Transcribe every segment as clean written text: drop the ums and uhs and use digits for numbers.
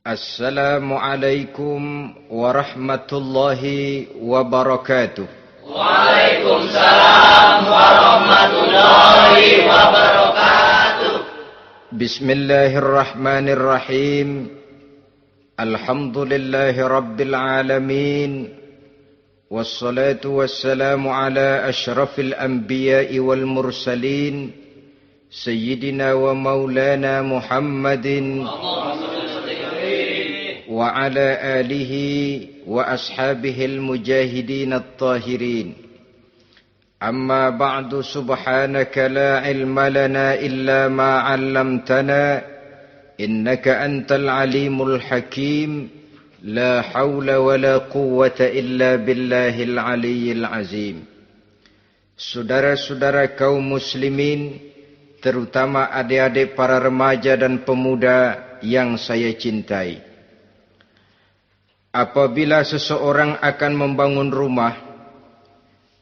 Assalamualaikum warahmatullahi wabarakatuh. Waalaikumsalam warahmatullahi wabarakatuh. Bismillahirrahmanirrahim. Alhamdulillahi rabbil alamin. Wassalatu wassalamu ala ashrafil anbiya'i wal mursalin. Sayyidina wa maulana Muhammadin wa ala alihi wa ashabihil mujahidin at-tahirin. Amma ba'du, subhanaka la ilma lana illa ma 'allamtana innaka antal alimul hakim. La haula wa la quwwata illa billahil aliyyil azim. Saudara-saudara kaum muslimin, terutama adik-adik para remaja dan pemuda yang saya cintai. Apabila seseorang akan membangun rumah,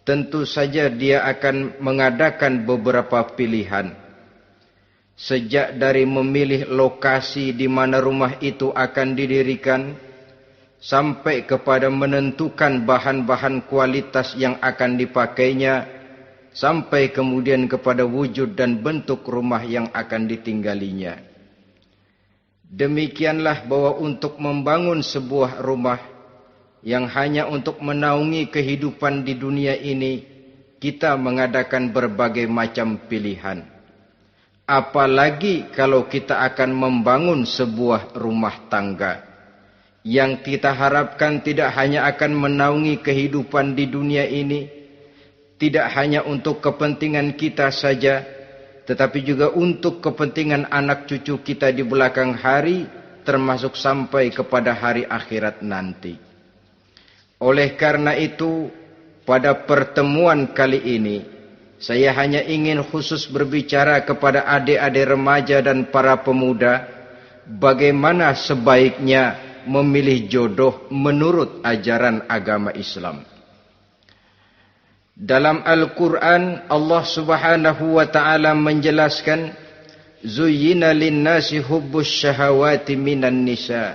tentu saja dia akan mengadakan beberapa pilihan. Sejak dari memilih lokasi di mana rumah itu akan didirikan, sampai kepada menentukan bahan-bahan kualitas yang akan dipakainya, sampai kemudian kepada wujud dan bentuk rumah yang akan ditinggalinya. Demikianlah bahwa untuk membangun sebuah rumah yang hanya untuk menaungi kehidupan di dunia ini, kita mengadakan berbagai macam pilihan. Apalagi kalau kita akan membangun sebuah rumah tangga yang kita harapkan tidak hanya akan menaungi kehidupan di dunia ini, tidak hanya untuk kepentingan kita saja, tetapi juga untuk kepentingan anak cucu kita di belakang hari, termasuk sampai kepada hari akhirat nanti. Oleh karena itu, pada pertemuan kali ini, saya hanya ingin khusus berbicara kepada adik-adik remaja dan para pemuda, bagaimana sebaiknya memilih jodoh menurut ajaran agama Islam. Dalam Al-Quran, Allah subhanahu wa ta'ala menjelaskan, Zuyyina linnasi hubbus syahawati minan nisa.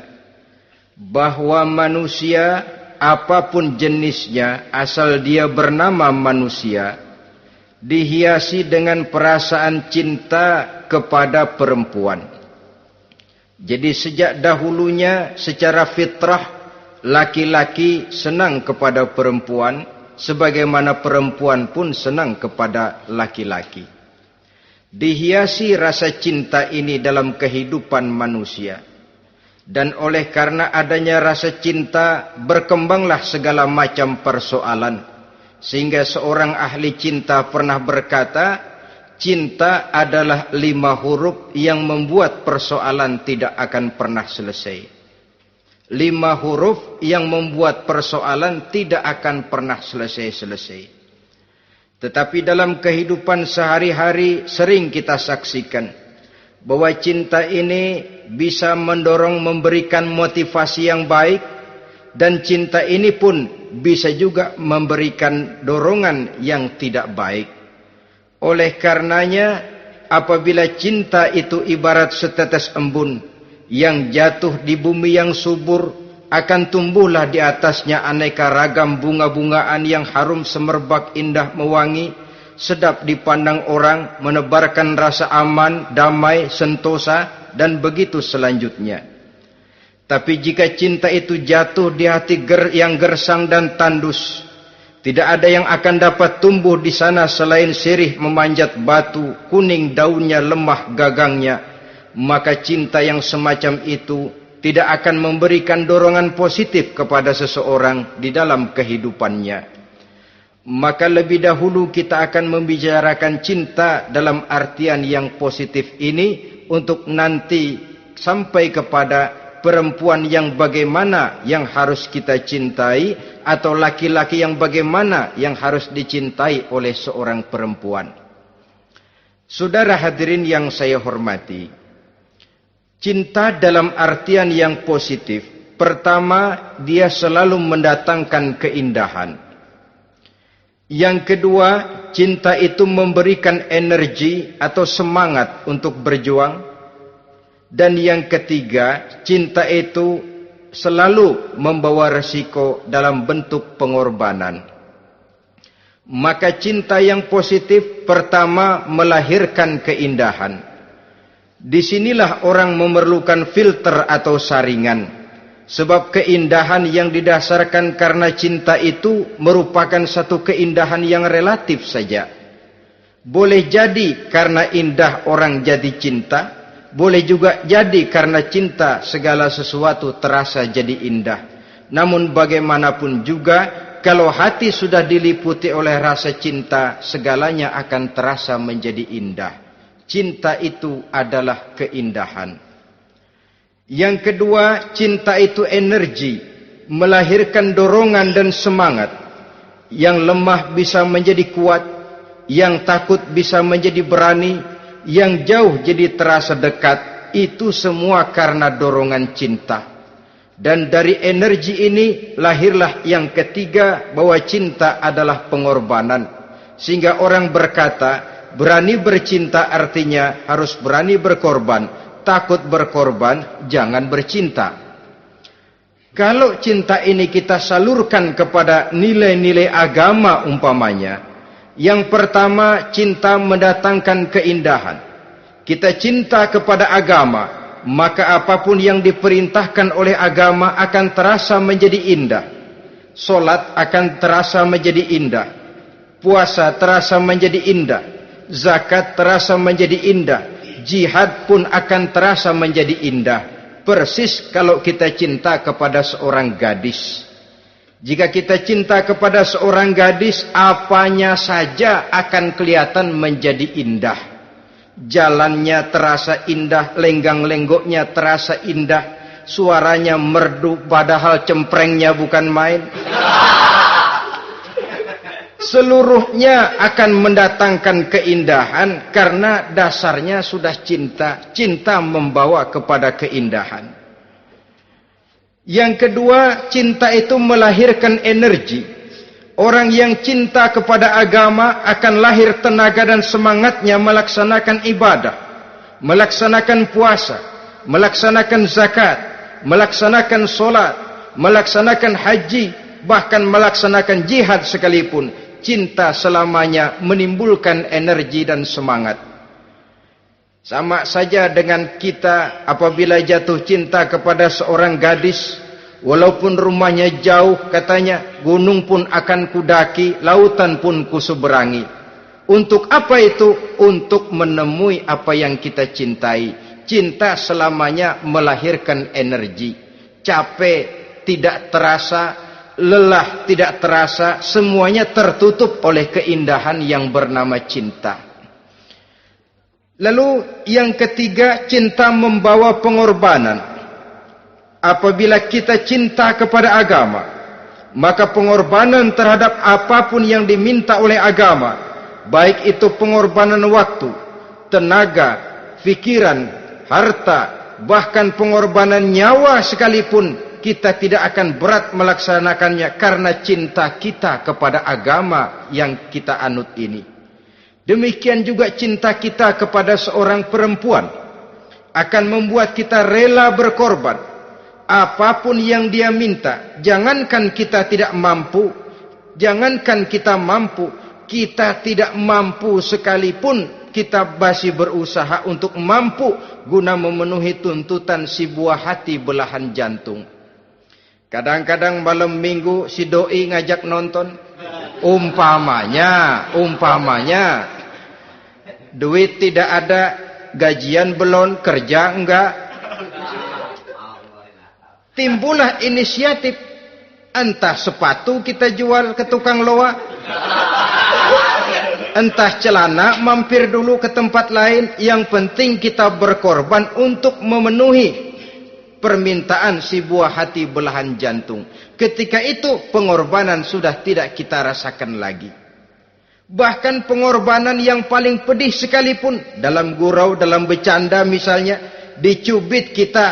Bahwa manusia, apapun jenisnya, asal dia bernama manusia, dihiasi dengan perasaan cinta kepada perempuan. Jadi sejak dahulunya, secara fitrah, laki-laki senang kepada perempuan, sebagaimana perempuan pun senang kepada laki-laki. Dihiasi rasa cinta ini dalam kehidupan manusia. Dan oleh karena adanya rasa cinta, berkembanglah segala macam persoalan. Sehingga seorang ahli cinta pernah berkata, cinta adalah 5 huruf yang membuat persoalan tidak akan pernah selesai. 5 huruf yang membuat persoalan tidak akan pernah selesai-selesai. Tetapi dalam kehidupan sehari-hari sering kita saksikan bahwa cinta ini bisa mendorong, memberikan motivasi yang baik, dan cinta ini pun bisa juga memberikan dorongan yang tidak baik. Oleh karenanya, apabila cinta itu ibarat setetes embun yang jatuh di bumi yang subur, akan tumbuhlah di atasnya aneka ragam bunga-bungaan yang harum semerbak, indah, mewangi, sedap dipandang orang, menebarkan rasa aman, damai, sentosa, dan begitu selanjutnya. Tapi jika cinta itu jatuh di hati yang gersang dan tandus, tidak ada yang akan dapat tumbuh di sana selain sirih memanjat batu, kuning daunnya, lemah gagangnya. Maka cinta yang semacam itu tidak akan memberikan dorongan positif kepada seseorang di dalam kehidupannya. Maka lebih dahulu kita akan membicarakan cinta dalam artian yang positif ini, untuk nanti sampai kepada perempuan yang bagaimana yang harus kita cintai, atau laki-laki yang bagaimana yang harus dicintai oleh seorang perempuan. Saudara hadirin yang saya hormati, cinta dalam artian yang positif, pertama, dia selalu mendatangkan keindahan. Yang kedua, cinta itu memberikan energi atau semangat untuk berjuang. Dan yang ketiga, cinta itu selalu membawa resiko dalam bentuk pengorbanan. Maka cinta yang positif pertama melahirkan keindahan. Disinilah orang memerlukan filter atau saringan. Sebab keindahan yang didasarkan karena cinta itu merupakan satu keindahan yang relatif saja. Boleh jadi karena indah orang jadi cinta, boleh juga jadi karena cinta segala sesuatu terasa jadi indah. Namun bagaimanapun juga, kalau hati sudah diliputi oleh rasa cinta, segalanya akan terasa menjadi indah. Cinta itu adalah keindahan. Yang kedua, cinta itu energi, melahirkan dorongan dan semangat. Yang lemah bisa menjadi kuat, yang takut bisa menjadi berani, yang jauh jadi terasa dekat. Itu semua karena dorongan cinta. Dan dari energi ini lahirlah yang ketiga, bahwa cinta adalah pengorbanan. Sehingga orang berkata, berani bercinta artinya harus berani berkorban. Takut berkorban, jangan bercinta. Kalau cinta ini kita salurkan kepada nilai-nilai agama umpamanya, yang pertama, cinta mendatangkan keindahan. Kita cinta kepada agama, maka apapun yang diperintahkan oleh agama akan terasa menjadi indah. Solat akan terasa menjadi indah. Puasa terasa menjadi indah. Zakat terasa menjadi indah. Jihad pun akan terasa menjadi indah. Persis kalau kita cinta kepada seorang gadis. Jika kita cinta kepada seorang gadis, apanya saja akan kelihatan menjadi indah. Jalannya terasa indah, lenggang-lenggoknya terasa indah, suaranya merdu padahal cemprengnya bukan main. Seluruhnya akan mendatangkan keindahan karena dasarnya sudah cinta. Cinta membawa kepada keindahan. Yang kedua, cinta itu melahirkan energi. Orang yang cinta kepada agama akan lahir tenaga dan semangatnya melaksanakan ibadah, melaksanakan puasa, melaksanakan zakat, melaksanakan solat, melaksanakan haji, bahkan melaksanakan jihad sekalipun. Cinta selamanya menimbulkan energi dan semangat. Sama saja dengan kita apabila jatuh cinta kepada seorang gadis, walaupun rumahnya jauh, katanya, gunung pun akan kudaki, lautan pun kuseberangi. Untuk apa itu? Untuk menemui apa yang kita cintai. Cinta selamanya melahirkan energi. Capek tidak terasa, lelah tidak terasa, semuanya tertutup oleh keindahan yang bernama cinta. Lalu yang ketiga, cinta membawa pengorbanan. Apabila kita cinta kepada agama, maka pengorbanan terhadap apapun yang diminta oleh agama, baik itu pengorbanan waktu, tenaga, pikiran, harta, bahkan pengorbanan nyawa sekalipun, kita tidak akan berat melaksanakannya karena cinta kita kepada agama yang kita anut ini. Demikian juga cinta kita kepada seorang perempuan akan membuat kita rela berkorban. Apapun yang dia minta, jangankan kita tidak mampu, jangankan kita mampu, kita tidak mampu sekalipun, kita masih berusaha untuk mampu guna memenuhi tuntutan si buah hati belahan jantung. Kadang-kadang malam minggu si doi ngajak nonton, umpamanya, duit tidak ada, gajian belum, kerja enggak. Timbullah inisiatif, entah sepatu kita jual ke tukang loa, entah celana mampir dulu ke tempat lain. Yang penting kita berkorban untuk memenuhi permintaan si buah hati belahan jantung. Ketika itu pengorbanan sudah tidak kita rasakan lagi. Bahkan pengorbanan yang paling pedih sekalipun, dalam gurau, dalam bercanda misalnya, dicubit kita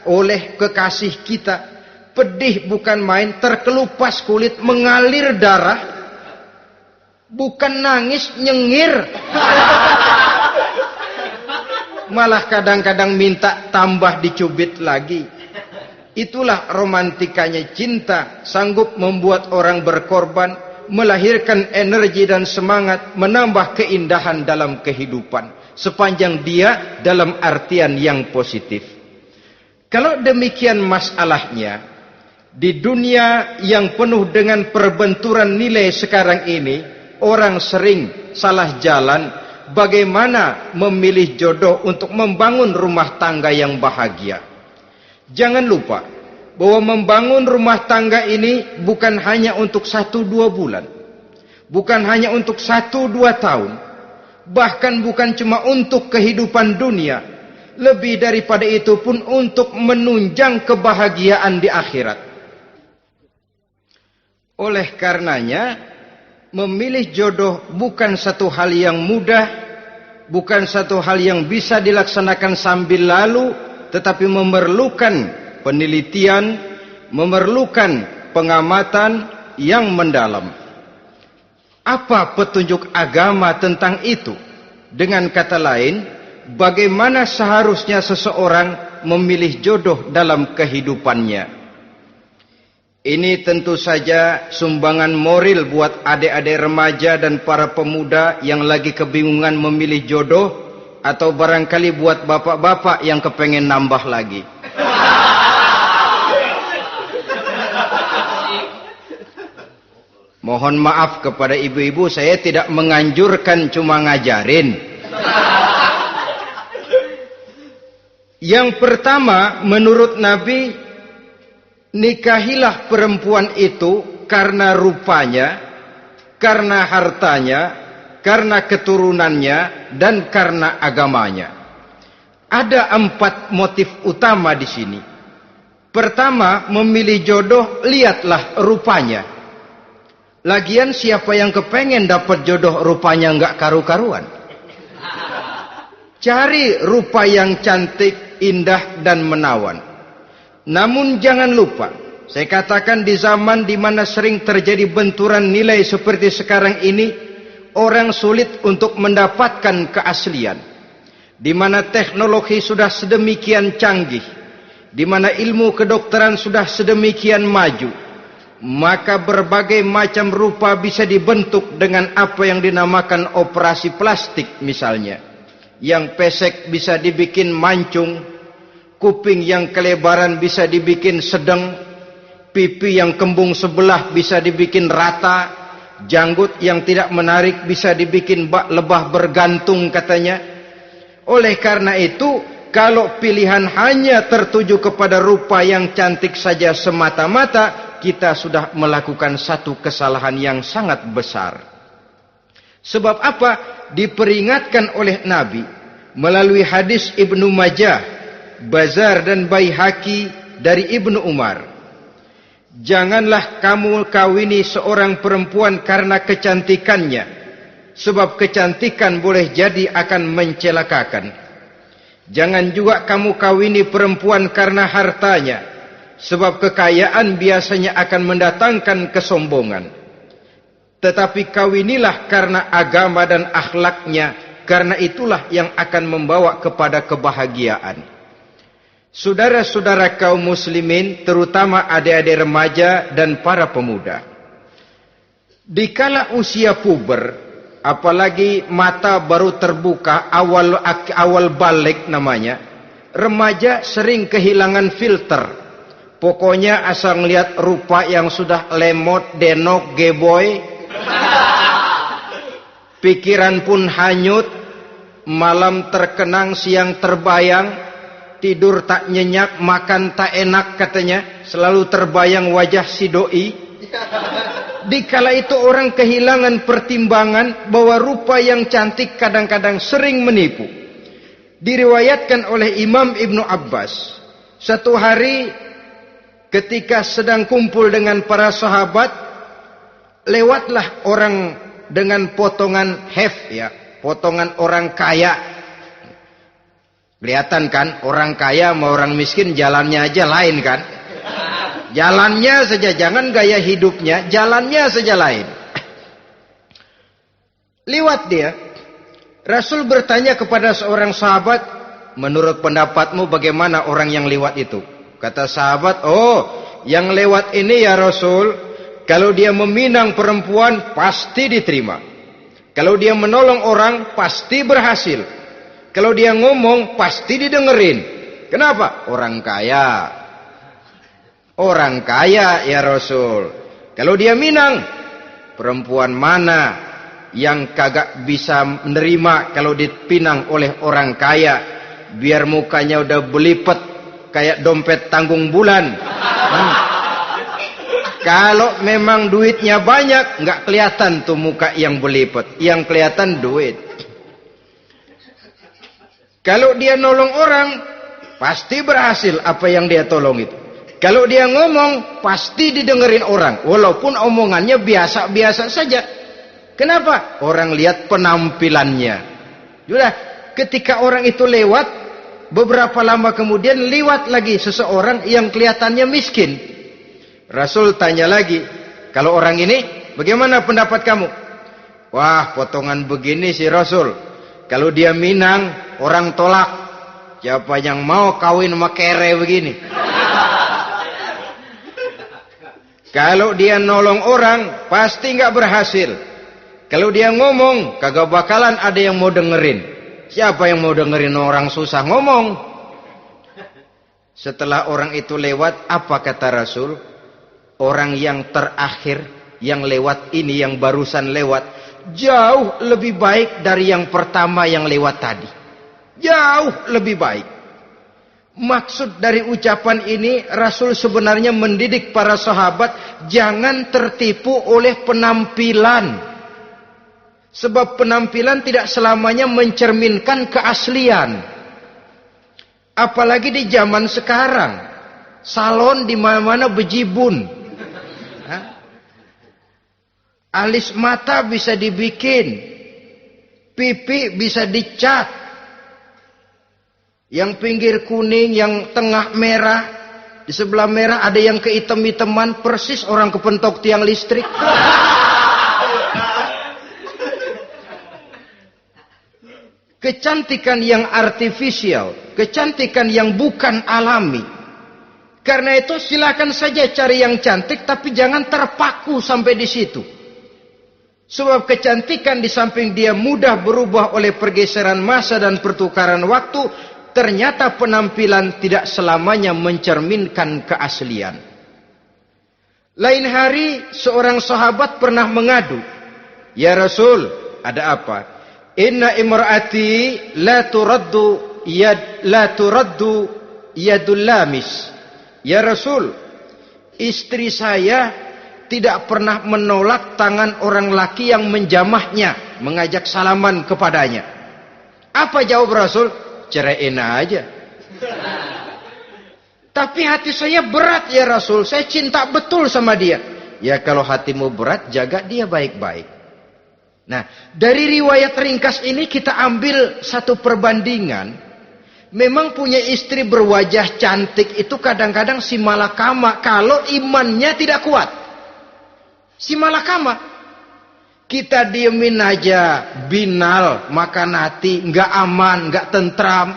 oleh kekasih kita, pedih bukan main, terkelupas kulit, mengalir darah, bukan nangis, nyengir. malah kadang-kadang minta tambah dicubit lagi. Itulah romantikanya cinta, sanggup membuat orang berkorban, melahirkan energi dan semangat, menambah keindahan dalam kehidupan, sepanjang dia dalam artian yang positif. Kalau demikian masalahnya, di dunia yang penuh dengan perbenturan nilai sekarang ini, orang sering salah jalan bagaimana memilih jodoh untuk membangun rumah tangga yang bahagia. Jangan lupa bahwa membangun rumah tangga ini bukan hanya untuk 1-2 bulan, bukan hanya untuk 1-2 tahun, bahkan bukan cuma untuk kehidupan dunia, lebih daripada itu pun untuk menunjang kebahagiaan di akhirat. Oleh karenanya, memilih jodoh bukan satu hal yang mudah, bukan satu hal yang bisa dilaksanakan sambil lalu, tetapi memerlukan penelitian, memerlukan pengamatan yang mendalam. Apa petunjuk agama tentang itu? Dengan kata lain, bagaimana seharusnya seseorang memilih jodoh dalam kehidupannya? Ini tentu saja sumbangan moral buat adik-adik remaja dan para pemuda yang lagi kebingungan memilih jodoh, atau barangkali buat bapak-bapak yang kepengen nambah lagi. Mohon maaf kepada ibu-ibu, saya tidak menganjurkan, cuma ngajarin. Yang pertama, menurut Nabi, nikahilah perempuan itu karena rupanya, karena hartanya, karena keturunannya, dan karena agamanya. Ada 4 motif utama di sini. Pertama, memilih jodoh, lihatlah rupanya. Lagian siapa yang kepengen dapat jodoh rupanya enggak karu-karuan? Cari rupa yang cantik, indah, dan menawan. Namun jangan lupa, saya katakan di zaman di mana sering terjadi benturan nilai seperti sekarang ini, orang sulit untuk mendapatkan keaslian. Di mana teknologi sudah sedemikian canggih, di mana ilmu kedokteran sudah sedemikian maju, maka berbagai macam rupa bisa dibentuk dengan apa yang dinamakan operasi plastik misalnya. Yang pesek bisa dibikin mancung, kuping yang kelebaran bisa dibikin sedang, pipi yang kembung sebelah bisa dibikin rata, janggut yang tidak menarik bisa dibikin bak lebah bergantung katanya. Oleh karena itu, kalau pilihan hanya tertuju kepada rupa yang cantik saja semata-mata, kita sudah melakukan satu kesalahan yang sangat besar. Sebab apa? Diperingatkan oleh Nabi melalui hadis Ibnu Majah, Bazar dan Baihaqi dari Ibnu Umar. Janganlah kamu kawini seorang perempuan karena kecantikannya, sebab kecantikan boleh jadi akan mencelakakan. Jangan juga kamu kawini perempuan karena hartanya, sebab kekayaan biasanya akan mendatangkan kesombongan. Tetapi kawinilah karena agama dan akhlaknya, karena itulah yang akan membawa kepada kebahagiaan. Saudara-saudara kaum muslimin, terutama adik-adik remaja dan para pemuda, dikala usia puber, apalagi mata baru terbuka, awal balik namanya, remaja sering kehilangan filter. Pokoknya asal ngelihat rupa yang sudah lemot, denok, geboy, pikiran pun hanyut, malam terkenang, siang terbayang, tidur tak nyenyak, makan tak enak katanya, selalu terbayang wajah si doi. Dikala itu orang kehilangan pertimbangan bahwa rupa yang cantik kadang-kadang sering menipu. Diriwayatkan oleh Imam Ibnu Abbas, satu hari ketika sedang kumpul dengan para sahabat, lewatlah orang dengan potongan potongan orang kaya. Kelihatan kan, orang kaya sama orang miskin jalannya aja lain kan. Jalannya saja, jangan gaya hidupnya, jalannya saja lain. Liwat dia, Rasul bertanya kepada seorang sahabat, menurut pendapatmu bagaimana orang yang lewat itu? Kata sahabat, oh, yang lewat ini ya Rasul, kalau dia meminang perempuan pasti diterima. Kalau dia menolong orang pasti berhasil. Kalau dia ngomong pasti didengerin. Kenapa? Orang kaya. Orang kaya ya Rasul. Kalau dia minang, perempuan mana yang kagak bisa menerima kalau dipinang oleh orang kaya? Biar mukanya udah belipet kayak dompet tanggung bulan. Kalau memang duitnya banyak, nggak kelihatan tuh muka yang belipet. Yang kelihatan duit. Kalau dia nolong orang, pasti berhasil apa yang dia tolong itu. Kalau dia ngomong, pasti didengerin orang. Walaupun omongannya biasa-biasa saja. Kenapa? Orang lihat penampilannya. Sudah, ketika orang itu lewat, beberapa lama kemudian lewat lagi seseorang yang kelihatannya miskin. Rasul tanya lagi, kalau orang ini, bagaimana pendapat kamu? Wah, potongan begini sih Rasul. Kalau dia minang, orang tolak. Siapa yang mau kawin sama kere begini? Kalau dia nolong orang, pasti nggak berhasil. Kalau dia ngomong, kagak bakalan ada yang mau dengerin. Siapa yang mau dengerin orang susah ngomong? Setelah orang itu lewat, apa kata Rasul? Orang yang terakhir, yang lewat ini, yang barusan lewat, jauh lebih baik dari yang pertama yang lewat tadi. Jauh lebih baik. Maksud dari ucapan ini, Rasul sebenarnya mendidik para sahabat jangan tertipu oleh penampilan. Sebab penampilan tidak selamanya mencerminkan keaslian. Apalagi di zaman sekarang, salon di mana-mana bejibun. Alis mata bisa dibikin, pipi bisa dicat. Yang pinggir kuning, yang tengah merah, di sebelah merah ada yang kehitam-hitaman, persis orang kepentok tiang listrik. Kecantikan yang artifisial, kecantikan yang bukan alami. Karena itu silakan saja cari yang cantik, tapi jangan terpaku sampai di situ. Sebab kecantikan di samping dia mudah berubah oleh pergeseran masa dan pertukaran waktu, ternyata penampilan tidak selamanya mencerminkan keaslian. Lain hari seorang sahabat pernah mengadu, "Ya Rasul, ada apa? Inna imraati la turaddu yadul lamis." Ya Rasul, istri saya tidak pernah menolak tangan orang laki yang menjamahnya, mengajak salaman kepadanya. Apa jawab Rasul? Ceraiin aja. Tapi hati saya berat ya Rasul, saya cinta betul sama dia. Ya kalau hatimu berat, jaga dia baik-baik. Nah, dari riwayat ringkas ini kita ambil satu perbandingan. Memang punya istri berwajah cantik itu kadang-kadang si malakama kalau imannya tidak kuat. Si malakama. Kita diemin aja, binal, makan hati, nggak aman, nggak tentram.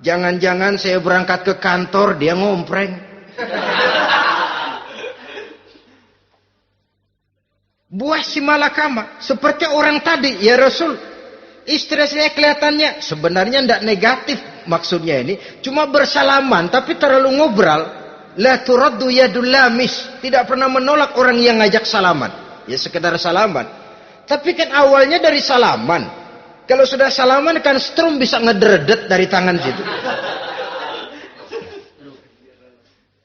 Jangan-jangan saya berangkat ke kantor, dia ngompreng. Buah si malakama, seperti orang tadi, ya Rasul. Istri saya kelihatannya, sebenarnya nggak negatif maksudnya ini, cuma bersalaman, tapi terlalu ngobrol. La turaddu yadul lamis, tidak pernah menolak orang yang ngajak salaman. Ya sekedar salaman. Tapi kan awalnya dari salaman. Kalau sudah salaman kan strum bisa ngederdet dari tangan situ.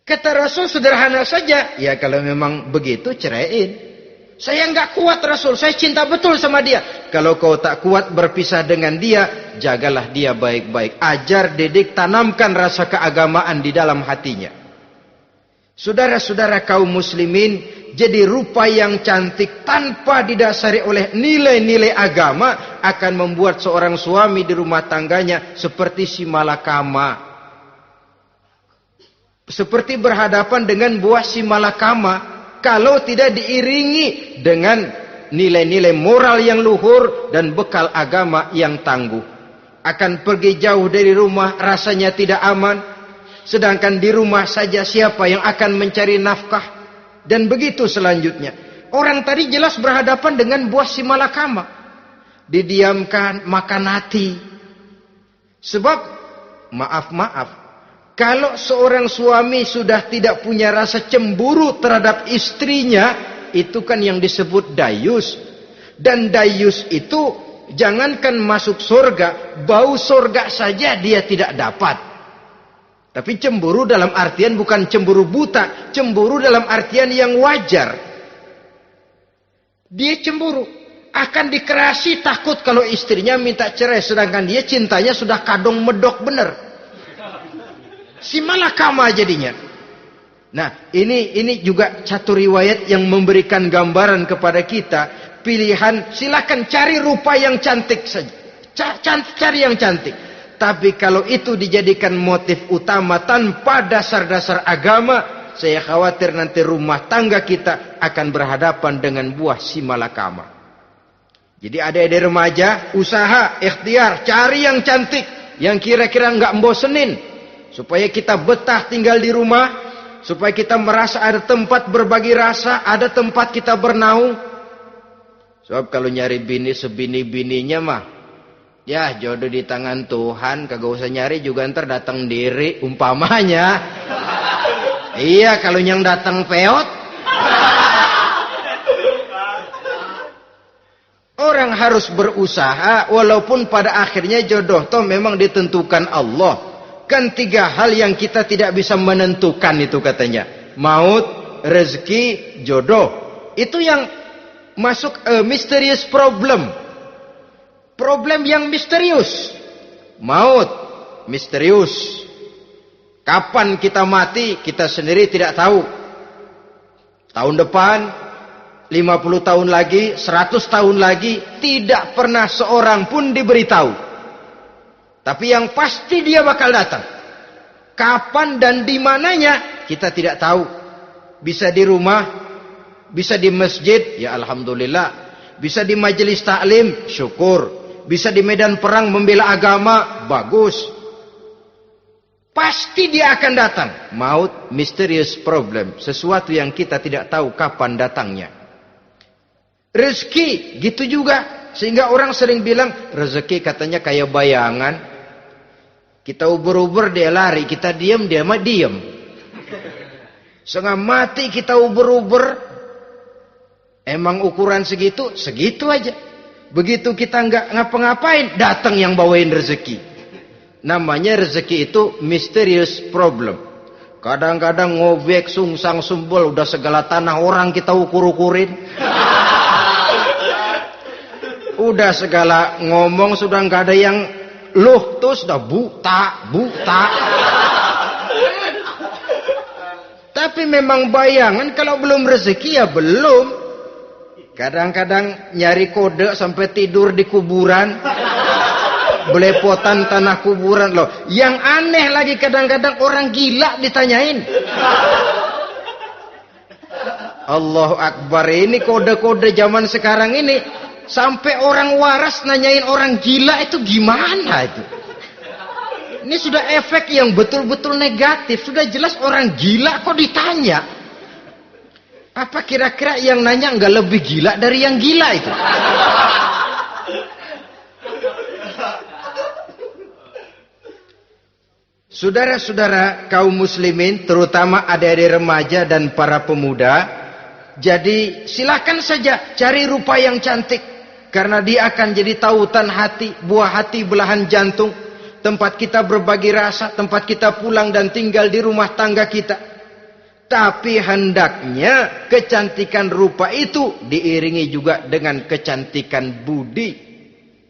Kata Rasul sederhana saja. Ya kalau memang begitu ceraiin. Saya nggak kuat Rasul. Saya cinta betul sama dia. Kalau kau tak kuat berpisah dengan dia, jagalah dia baik-baik. Ajar, didik, tanamkan rasa keagamaan di dalam hatinya. Saudara-saudara kaum muslimin, jadi rupa yang cantik tanpa didasari oleh nilai-nilai agama akan membuat seorang suami di rumah tangganya seperti si malakama. Seperti berhadapan dengan buah si malakama kalau tidak diiringi dengan nilai-nilai moral yang luhur dan bekal agama yang tangguh. akan pergi jauh dari rumah rasanya tidak aman. Sedangkan di rumah saja siapa yang akan mencari nafkah? Dan begitu selanjutnya. Orang tadi jelas berhadapan dengan buah si malakama. Didiamkan, makan hati. Sebab, maaf, kalau seorang suami sudah tidak punya rasa cemburu terhadap istrinya, itu kan yang disebut dayus. Dan dayus itu, jangankan masuk surga, bau surga saja dia tidak dapat. Tapi cemburu dalam artian bukan cemburu buta, cemburu dalam artian yang wajar. Dia cemburu, akan dikerasi takut kalau istrinya minta cerai, sedangkan dia cintanya sudah kadung medok bener. Si malakama jadinya. Nah, ini juga satu riwayat yang memberikan gambaran kepada kita. Pilihan, silakan cari rupa yang cantik saja. Cari yang cantik. Tapi kalau itu dijadikan motif utama tanpa dasar-dasar agama, saya khawatir nanti rumah tangga kita akan berhadapan dengan buah si malakama. Jadi adik-adik remaja, usaha, ikhtiar, cari yang cantik, yang kira-kira enggak membosenin, supaya kita betah tinggal di rumah, supaya kita merasa ada tempat berbagi rasa, ada tempat kita bernaung. Sebab kalau nyari bini sebini-bininya mah, ya jodoh di tangan Tuhan, kagak usah nyari juga ntar datang diri umpamanya. Iya, kalau yang datang peot. Orang harus berusaha walaupun pada akhirnya jodoh toh memang ditentukan Allah. Kan 3 hal yang kita tidak bisa menentukan itu katanya. Maut, rezeki, jodoh. Itu yang masuk mysterious problem. Problem yang misterius. Maut, misterius. Kapan kita mati, kita sendiri tidak tahu. Tahun depan, 50 tahun lagi, 100 tahun lagi, tidak pernah seorang pun diberitahu. Tapi yang pasti dia bakal datang. Kapan dan di mananya, kita tidak tahu. Bisa di rumah, bisa di masjid, ya alhamdulillah. Bisa di majelis taklim, syukur. Bisa di medan perang membela agama, bagus. Pasti dia akan datang. Maut, mysterious problem. Sesuatu yang kita tidak tahu kapan datangnya. Rezeki, gitu juga. Sehingga orang sering bilang, rezeki katanya kayak bayangan. Kita uber-uber, dia lari. Kita diam, dia mah diam. Setengah mati kita uber-uber. Emang ukuran segitu? Segitu aja. Begitu kita nggak ngapa-ngapain, datang yang bawain rezeki. Namanya rezeki itu mysterious problem. Kadang-kadang ngobek, sungsang, sumbul, udah segala tanah orang kita ukur-ukurin. Udah segala ngomong sudah nggak ada yang luh, tuh sudah buta. Tapi memang bayangan, kalau belum rezeki ya belum. Kadang-kadang nyari kode sampai tidur di kuburan. Belepotan tanah kuburan loh. Yang aneh lagi kadang-kadang orang gila ditanyain. Allahu Akbar, ini kode-kode zaman sekarang ini. Sampai orang waras nanyain orang gila itu gimana itu. Ini sudah efek yang betul-betul negatif. Sudah jelas orang gila kok ditanya. Apa kira-kira yang nanya nggak lebih gila dari yang gila itu? Saudara-saudara kaum muslimin, terutama adik-adik remaja dan para pemuda, jadi silakan saja cari rupa yang cantik, karena dia akan jadi tautan hati, buah hati belahan jantung, tempat kita berbagi rasa, tempat kita pulang dan tinggal di rumah tangga kita. Tapi hendaknya kecantikan rupa itu diiringi juga dengan kecantikan budi.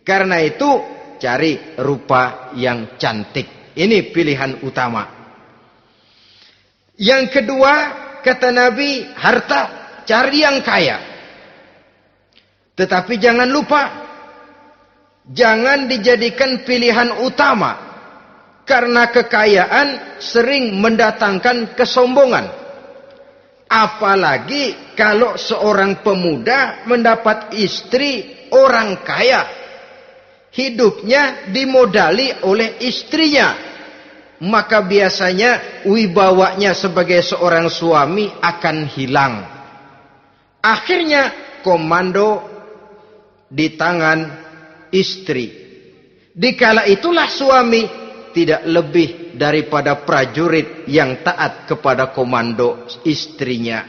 Karena itu cari rupa yang cantik. Ini pilihan utama. Yang kedua, kata Nabi, harta, cari yang kaya. Tetapi jangan lupa, jangan dijadikan pilihan utama. Karena kekayaan sering mendatangkan kesombongan. Apalagi kalau seorang pemuda mendapat istri orang kaya. hidupnya dimodali oleh istrinya, maka biasanya wibawanya sebagai seorang suami akan hilang. Akhirnya komando di tangan istri. Dikala itulah suami tidak lebih daripada prajurit yang taat kepada komando istrinya.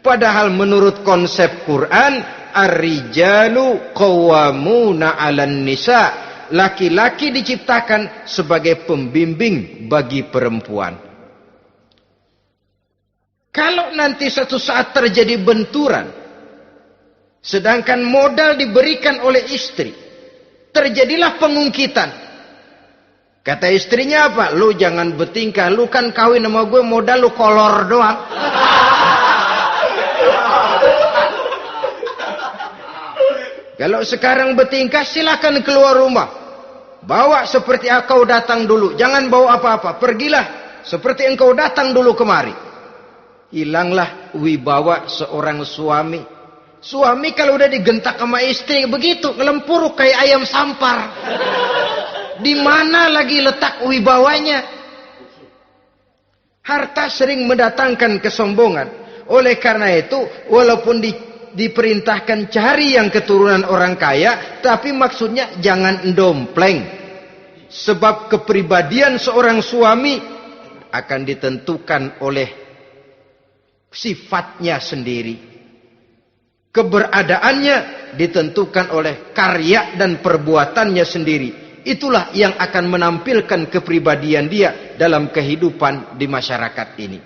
Padahal menurut konsep Quran, ar-rijalu qawwamuna 'alan nisa, laki-laki diciptakan sebagai pembimbing bagi perempuan. Kalau nanti suatu saat terjadi benturan, sedangkan modal diberikan oleh istri, terjadilah pengungkitan. Kata istrinya apa? Lu jangan bertingkah, lu kan kawin sama gue, modal lu kolor doang. Kalau sekarang bertingkah, silakan keluar rumah. Bawa seperti engkau datang dulu, jangan bawa apa-apa. Pergilah seperti engkau datang dulu kemari. Hilanglah wibawa seorang suami. Suami kalau udah digentak sama istri begitu, ngelempuruk kayak ayam sampar. Di mana lagi letak wibawanya? Harta sering mendatangkan kesombongan. Oleh karena itu, walaupun diperintahkan cari yang keturunan orang kaya, tapi maksudnya jangan dompleng. Sebab kepribadian seorang suami akan ditentukan oleh sifatnya sendiri. Keberadaannya ditentukan oleh karya dan perbuatannya sendiri. Itulah yang akan menampilkan kepribadian dia dalam kehidupan di masyarakat ini.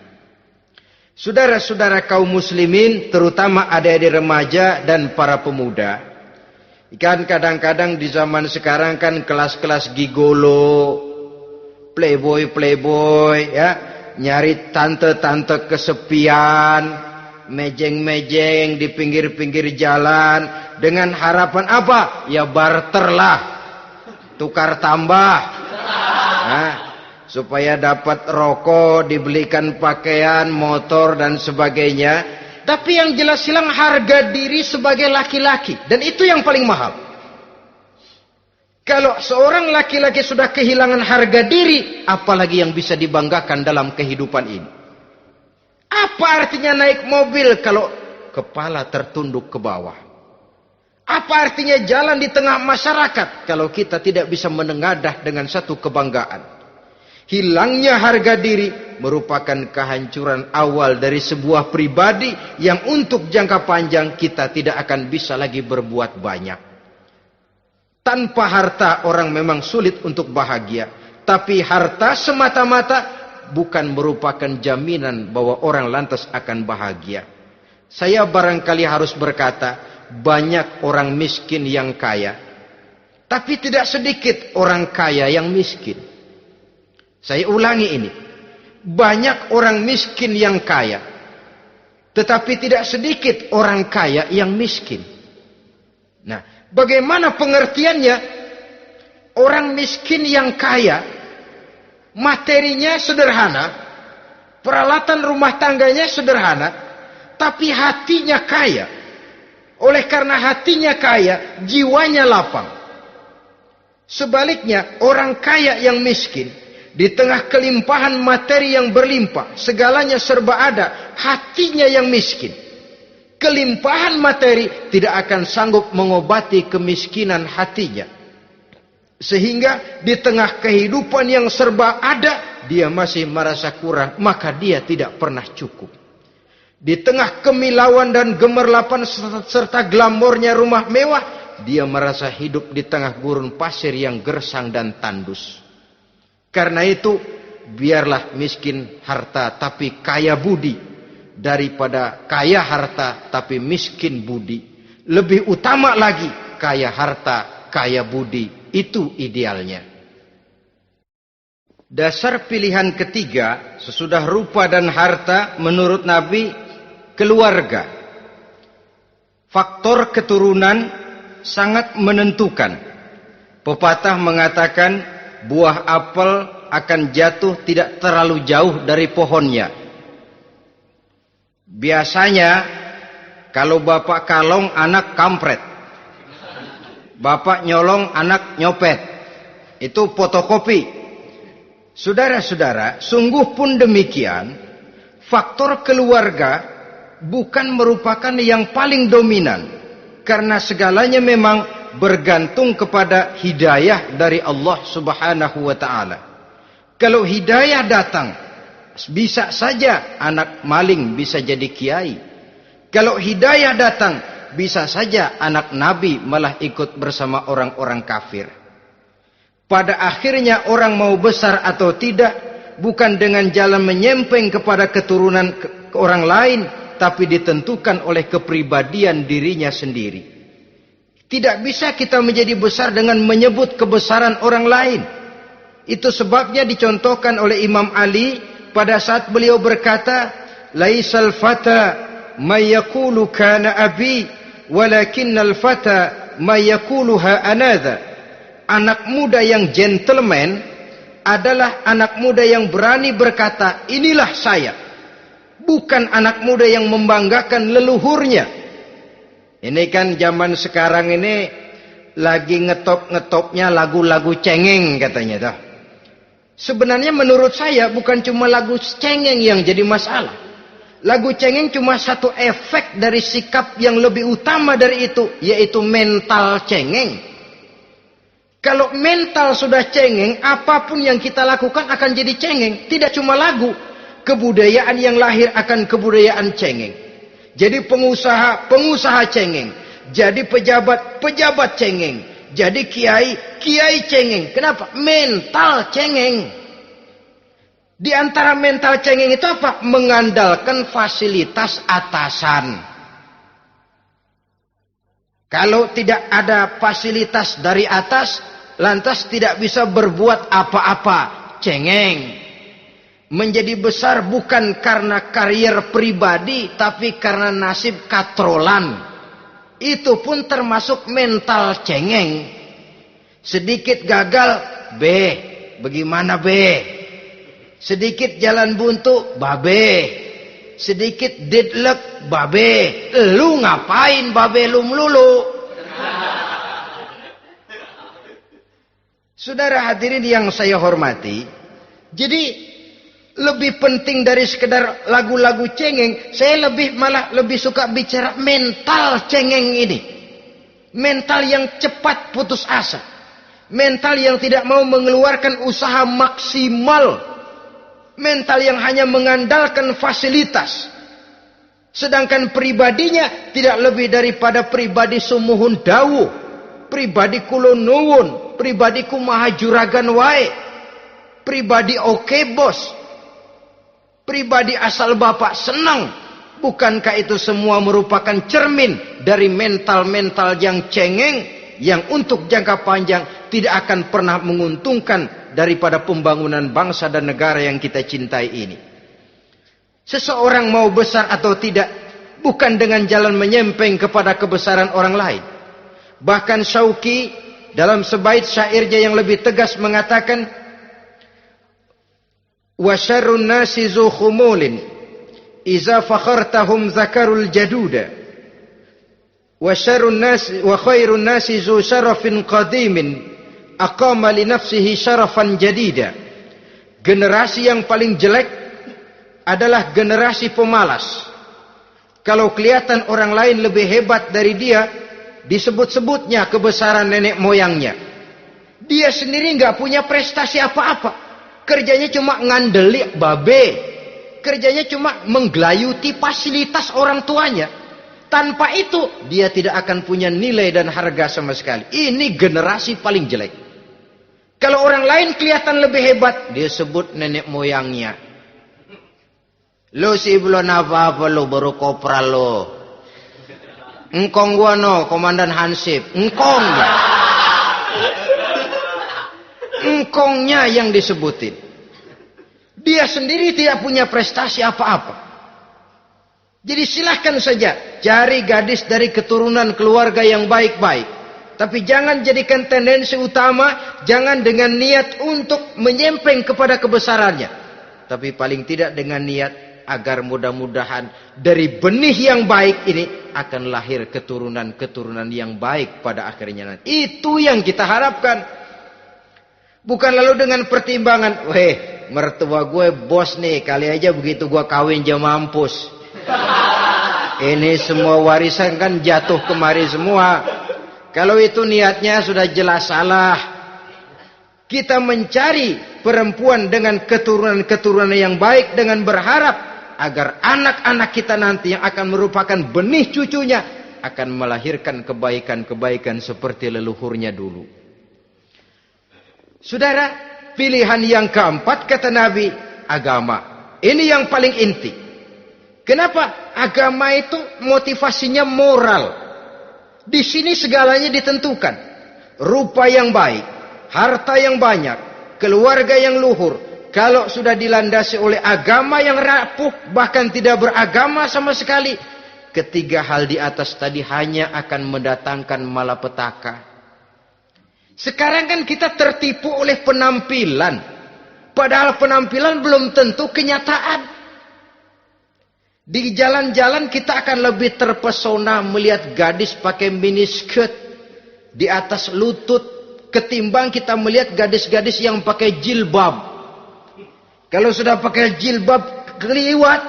Saudara-saudara kaum muslimin, terutama adik-adik remaja dan para pemuda, kan kadang-kadang di zaman sekarang kan kelas-kelas gigolo, playboy ya, nyari tante-tante kesepian, mejeng-mejeng di pinggir-pinggir jalan dengan harapan apa? Ya barterlah. Tukar tambah, nah, supaya dapat rokok, dibelikan pakaian, motor dan sebagainya. Tapi yang jelas hilang harga diri sebagai laki-laki, dan itu yang paling mahal. Kalau seorang laki-laki sudah kehilangan harga diri, apalagi yang bisa dibanggakan dalam kehidupan ini? Apa artinya naik mobil kalau kepala tertunduk ke bawah? Apa artinya jalan di tengah masyarakat kalau kita tidak bisa menengadah dengan satu kebanggaan? Hilangnya harga diri merupakan kehancuran awal dari sebuah pribadi yang untuk jangka panjang kita tidak akan bisa lagi berbuat banyak. Tanpa harta orang memang sulit untuk bahagia. Tapi harta semata-mata bukan merupakan jaminan bahwa orang lantas akan bahagia. Saya barangkali harus berkata, banyak orang miskin yang kaya, tapi tidak sedikit orang kaya yang miskin. Saya ulangi ini. Banyak orang miskin yang kaya, tetapi tidak sedikit orang kaya yang miskin. Nah, bagaimana pengertiannya? Orang miskin yang kaya, materinya sederhana, peralatan rumah tangganya sederhana, tapi hatinya kaya. Oleh karena hatinya kaya, jiwanya lapang. Sebaliknya, orang kaya yang miskin, di tengah kelimpahan materi yang berlimpah, segalanya serba ada, hatinya yang miskin. Kelimpahan materi tidak akan sanggup mengobati kemiskinan hatinya. Sehingga di tengah kehidupan yang serba ada, dia masih merasa kurang, maka dia tidak pernah cukup. Di tengah kemilauan dan gemerlapan serta glamornya rumah mewah, dia merasa hidup di tengah gurun pasir yang gersang dan tandus. Karena itu, biarlah miskin harta tapi kaya budi, daripada kaya harta tapi miskin budi. Lebih utama lagi, kaya harta, kaya budi. Itu idealnya. Dasar pilihan ketiga, sesudah rupa dan harta, menurut Nabi, keluarga. Faktor keturunan sangat menentukan. Pepatah mengatakan buah apel akan jatuh tidak terlalu jauh dari pohonnya. Biasanya kalau bapak kalong, anak kampret. Bapak nyolong, anak nyopet. Itu fotokopi. Saudara-saudara, sungguh pun demikian, faktor keluarga bukan merupakan yang paling dominan. Karena segalanya memang bergantung kepada hidayah dari Allah Subhanahu wa ta'ala. Kalau hidayah datang, bisa saja anak maling bisa jadi kiai. Kalau hidayah datang, bisa saja anak nabi malah ikut bersama orang-orang kafir. Pada akhirnya orang mau besar atau tidak, bukan dengan jalan menyempeng kepada keturunan orang lain, tapi ditentukan oleh kepribadian dirinya sendiri. Tidak bisa kita menjadi besar dengan menyebut kebesaran orang lain. Itu sebabnya dicontohkan oleh Imam Ali pada saat beliau berkata, laisal fata may yaqulu kana abi walakinnal fata may yaquluha anadha. Anak muda yang gentleman adalah anak muda yang berani berkata, inilah saya. Bukan anak muda yang membanggakan leluhurnya. Ini kan zaman sekarang ini lagi ngetop-ngetopnya lagu-lagu cengeng katanya dah. Sebenarnya menurut saya bukan cuma lagu cengeng yang jadi masalah. Lagu cengeng cuma satu efek dari sikap yang lebih utama dari itu, yaitu mental cengeng. Kalau mental sudah cengeng, apapun yang kita lakukan akan jadi cengeng. Tidak cuma lagu, kebudayaan yang lahir akan kebudayaan cengeng. Jadi pengusaha cengeng. Jadi pejabat cengeng. Jadi kiai cengeng. Kenapa? Mental cengeng. Di antara mental cengeng itu apa? Mengandalkan fasilitas atasan. Kalau tidak ada fasilitas dari atas, lantas tidak bisa berbuat apa-apa. Cengeng. Menjadi besar bukan karena karier pribadi, tapi karena nasib katrolan. Itu pun termasuk mental cengeng. Sedikit gagal, bagaimana sedikit jalan buntu, sedikit deadlock, lu ngapain lu melulu? Saudara hadirin yang saya hormati, jadi lebih penting dari sekedar lagu-lagu cengeng, saya malah lebih suka bicara mental cengeng ini. Mental yang cepat putus asa. Mental yang tidak mau mengeluarkan usaha maksimal. Mental yang hanya mengandalkan fasilitas. Sedangkan pribadinya tidak lebih daripada pribadi sumuhun dawuh, pribadi kulon nuwun, pribadi kumaha juragan wae, pribadi oke bos, pribadi asal bapak senang. Bukankah itu semua merupakan cermin dari mental-mental yang cengeng, yang untuk jangka panjang tidak akan pernah menguntungkan daripada pembangunan bangsa dan negara yang kita cintai ini. Seseorang mau besar atau tidak, bukan dengan jalan menyempeng kepada kebesaran orang lain. Bahkan Syauqi dalam sebait syairnya yang lebih tegas mengatakan, wa syarrun nasi zu khumulin iza fakhartahum zakarul jaduda wa syarrun nasi wa khairun nasi zu syarafin qadimin aqama li nafsihi syarafan jadida. Generasi yang paling jelek adalah generasi pemalas. Kalau kelihatan orang lain lebih hebat dari dia, disebut-sebutnya kebesaran nenek moyangnya. Dia sendiri nggak punya prestasi apa-apa. Kerjanya cuma ngandeli kerjanya cuma menggelayuti fasilitas orang tuanya. Tanpa itu dia tidak akan punya nilai dan harga sama sekali. Ini generasi paling jelek. Kalau orang lain kelihatan lebih hebat, dia sebut nenek moyangnya. Lo sih belum apa-apa lo, baru kopral lo. Engkong gua no, komandan Hansip. Engkongnya yang disebutin. Dia sendiri tidak punya prestasi apa-apa. Jadi silahkan saja cari gadis dari keturunan keluarga yang baik-baik. Tapi jangan jadikan tendensi utama, jangan dengan niat untuk menyempeng kepada kebesarannya. Tapi paling tidak dengan niat agar mudah-mudahan dari benih yang baik ini akan lahir keturunan-keturunan yang baik pada akhirnya nanti. Itu yang kita harapkan. Bukan lalu dengan pertimbangan, weh, mertua gue bos nih, kali aja begitu gue kawin dia mampus. Ini semua warisan kan jatuh kemari semua. Kalau itu niatnya sudah jelas salah. Kita mencari perempuan dengan keturunan-keturunan yang baik dengan berharap agar anak-anak kita nanti yang akan merupakan benih cucunya akan melahirkan kebaikan-kebaikan seperti leluhurnya dulu. Saudara, pilihan yang keempat kata Nabi, agama. Ini yang paling inti. Kenapa? Agama itu motivasinya moral. Di sini segalanya ditentukan. Rupa yang baik, harta yang banyak, keluarga yang luhur. Kalau sudah dilandasi oleh agama yang rapuh, bahkan tidak beragama sama sekali, ketiga hal di atas tadi hanya akan mendatangkan malapetaka. Sekarang kan kita tertipu oleh penampilan. Padahal penampilan belum tentu kenyataan. Di jalan-jalan kita akan lebih terpesona melihat gadis pakai miniskirt di atas lutut ketimbang kita melihat gadis-gadis yang pakai jilbab. Kalau sudah pakai jilbab keliwat,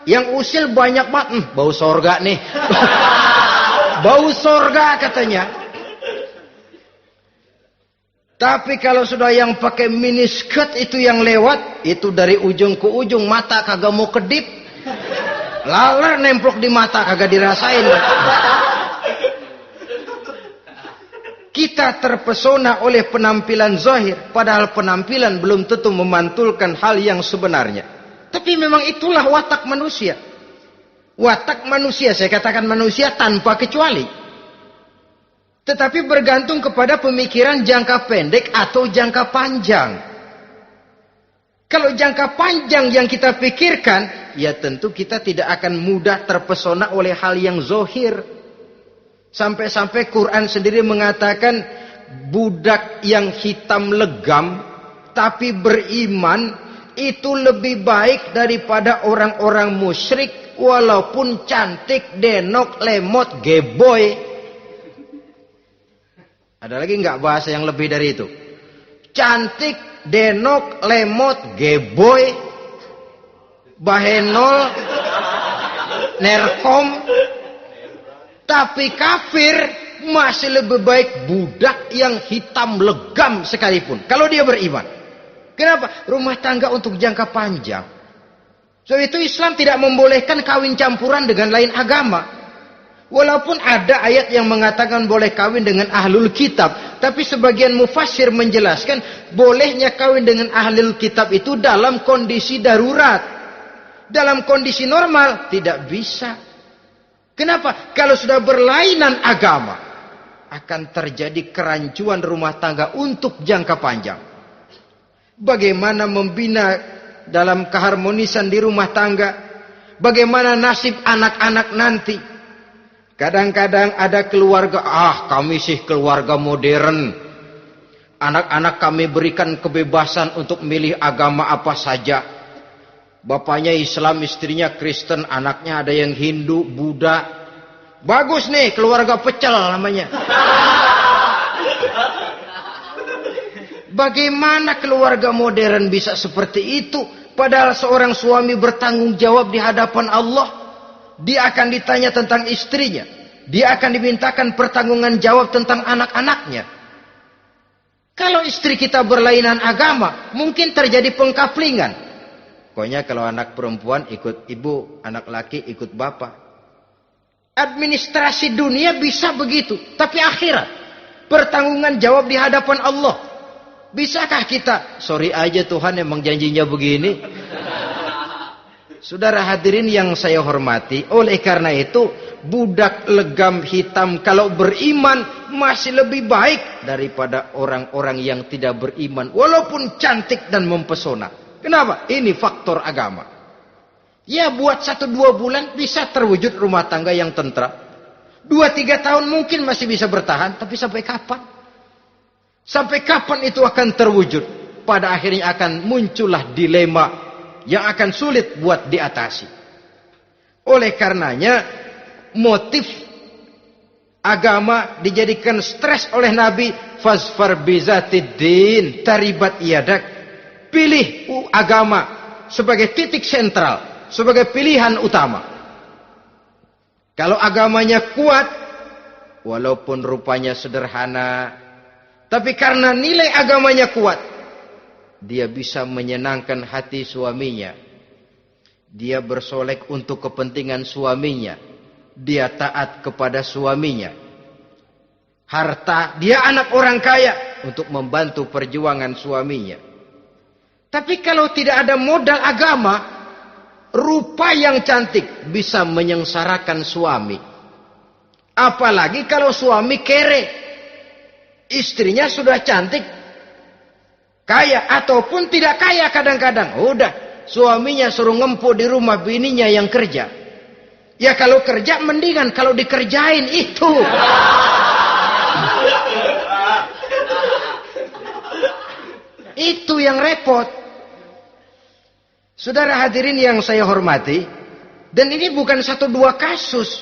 yang usil banyak banget, bau sorga nih. Bau sorga katanya. Tapi kalau sudah yang pakai miniskirt itu yang lewat, itu dari ujung ke ujung mata kagak mau kedip. Laler nemplok di mata kagak dirasain. Kita terpesona oleh penampilan zahir, padahal penampilan belum tentu memantulkan hal yang sebenarnya. Tapi memang itulah watak manusia. Watak manusia, saya katakan manusia tanpa kecuali. Tetapi bergantung kepada pemikiran jangka pendek atau jangka panjang. Kalau jangka panjang yang kita pikirkan, ya tentu kita tidak akan mudah terpesona oleh hal yang zahir. Sampai-sampai Quran sendiri mengatakan budak yang hitam legam tapi beriman itu lebih baik daripada orang-orang musyrik walaupun cantik, denok, lemot, geboy. Ada lagi nggak bahasa yang lebih dari itu? Cantik, denok, lemot, geboy, bahenol, nerkom. Tapi kafir masih lebih baik budak yang hitam legam sekalipun. Kalau dia beriman. Kenapa? Rumah tangga untuk jangka panjang. So itu Islam tidak membolehkan kawin campuran dengan lain agama. Walaupun ada ayat yang mengatakan boleh kawin dengan ahlul kitab. Tapi sebagian mufassir menjelaskan bolehnya kawin dengan ahlul kitab itu dalam kondisi darurat. Dalam kondisi normal tidak bisa. Kenapa? Kalau sudah berlainan agama, akan terjadi kerancuan rumah tangga untuk jangka panjang. Bagaimana membina dalam keharmonisan di rumah tangga? Bagaimana nasib anak-anak nanti? Kadang-kadang ada keluarga, kami sih keluarga modern. Anak-anak kami berikan kebebasan untuk milih agama apa saja. Bapaknya Islam, istrinya Kristen, anaknya ada yang Hindu, Buddha. Bagus nih, keluarga pecel namanya. Bagaimana keluarga modern bisa seperti itu? Padahal seorang suami bertanggung jawab di hadapan Allah. Dia akan ditanya tentang istrinya. Dia akan dimintakan pertanggungan jawab tentang anak-anaknya. Kalau istri kita berlainan agama, mungkin terjadi pengkaplingan. Pokoknya kalau anak perempuan ikut ibu, anak laki ikut bapak. Administrasi dunia bisa begitu. Tapi akhirat, pertanggungan jawab di hadapan Allah. Bisakah kita? Sorry aja Tuhan emang janjinya begini. Saudara hadirin yang saya hormati, oleh karena itu budak legam hitam kalau beriman masih lebih baik daripada orang-orang yang tidak beriman walaupun cantik dan mempesona. Kenapa? Ini faktor agama. Ya buat 1-2 bulan bisa terwujud rumah tangga yang tentram. 2-3 tahun mungkin masih bisa bertahan, tapi sampai kapan? Sampai kapan itu akan terwujud? Pada akhirnya akan muncullah dilema yang akan sulit buat diatasi. Oleh karenanya motif agama dijadikan stres oleh Nabi. Fasfar bizatiddin taribat yadak. Pilih agama sebagai titik sentral, sebagai pilihan utama. Kalau agamanya kuat, walaupun rupanya sederhana, tapi karena nilai agamanya kuat, dia bisa menyenangkan hati suaminya. Dia bersolek untuk kepentingan suaminya. Dia taat kepada suaminya. Harta, dia anak orang kaya untuk membantu perjuangan suaminya. Tapi kalau tidak ada modal agama, rupa yang cantik bisa menyengsarakan suami. Apalagi kalau suami kere. Istrinya sudah cantik, kaya ataupun tidak kaya kadang-kadang. Udah, suaminya suruh ngempu di rumah, bininya yang kerja. Ya kalau kerja mendingan kalau dikerjain itu. Itu yang repot. Saudara hadirin yang saya hormati, dan ini bukan satu dua kasus.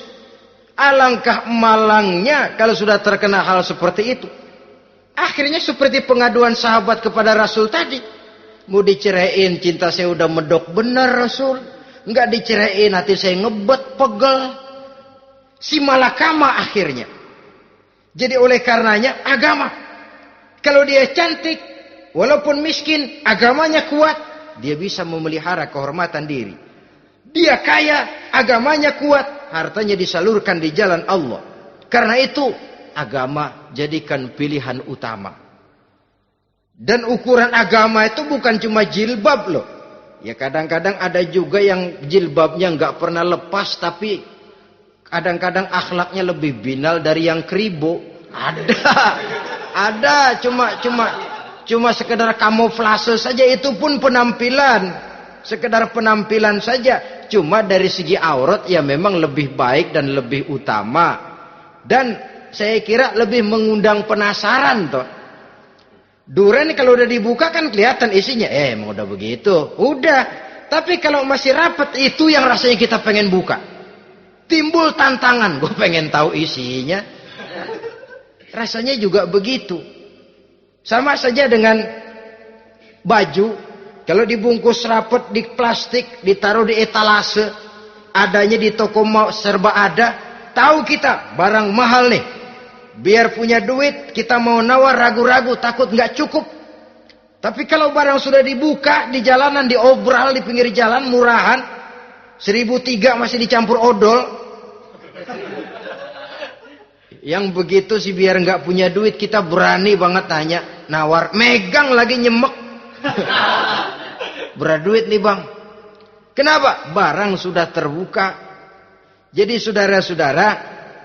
Alangkah malangnya kalau sudah terkena hal seperti itu. Akhirnya seperti pengaduan sahabat kepada Rasul tadi. Mau diceraiin, cinta saya udah medok benar Rasul. Enggak diceraiin, hati saya ngebet, pegel. Si malakama akhirnya. Jadi oleh karenanya agama. Kalau dia cantik, walaupun miskin, agamanya kuat, dia bisa memelihara kehormatan diri. Dia kaya, agamanya kuat, hartanya disalurkan di jalan Allah. Karena itu, agama jadikan pilihan utama. Dan ukuran agama itu bukan cuma jilbab loh. Ya kadang-kadang ada juga yang jilbabnya nggak pernah lepas, tapi kadang-kadang akhlaknya lebih binal dari yang kribo. Ada cuma sekedar kamuflase saja, itu pun penampilan, sekedar penampilan saja. Cuma dari segi aurat ya memang lebih baik dan lebih utama, dan saya kira lebih mengundang penasaran toh. Duren kalau udah dibuka kan kelihatan isinya, emang udah begitu, udah. Tapi kalau masih rapat, itu yang rasanya kita pengen buka. Timbul tantangan, gue pengen tahu isinya. Rasanya juga begitu. Sama saja dengan baju, kalau dibungkus rapat di plastik, ditaruh di etalase, adanya di toko mau serba ada, tahu kita barang mahal nih. Biar punya duit, kita mau nawar ragu-ragu, takut nggak cukup. Tapi kalau barang sudah dibuka di jalanan, diobral di pinggir jalan, murahan, 1.003 masih dicampur odol. Yang begitu sih biar nggak punya duit, kita berani banget tanya, nawar, megang lagi nyemek. Berat duit nih bang. Kenapa? Barang sudah terbuka. Jadi saudara-saudara,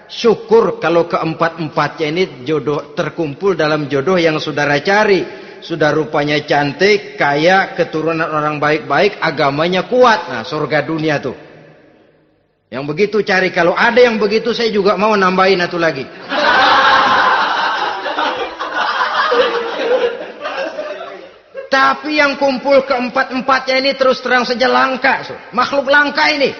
syukur kalau keempat-empatnya ini jodoh terkumpul dalam jodoh yang saudara cari. Sudah rupanya cantik, kaya, keturunan orang baik-baik, agamanya kuat. Nah, surga dunia tuh. Yang begitu cari. Kalau ada yang begitu, saya juga mau nambahin satu lagi. Tapi yang kumpul keempat-empatnya ini terus terang saja langka. Makhluk langka ini.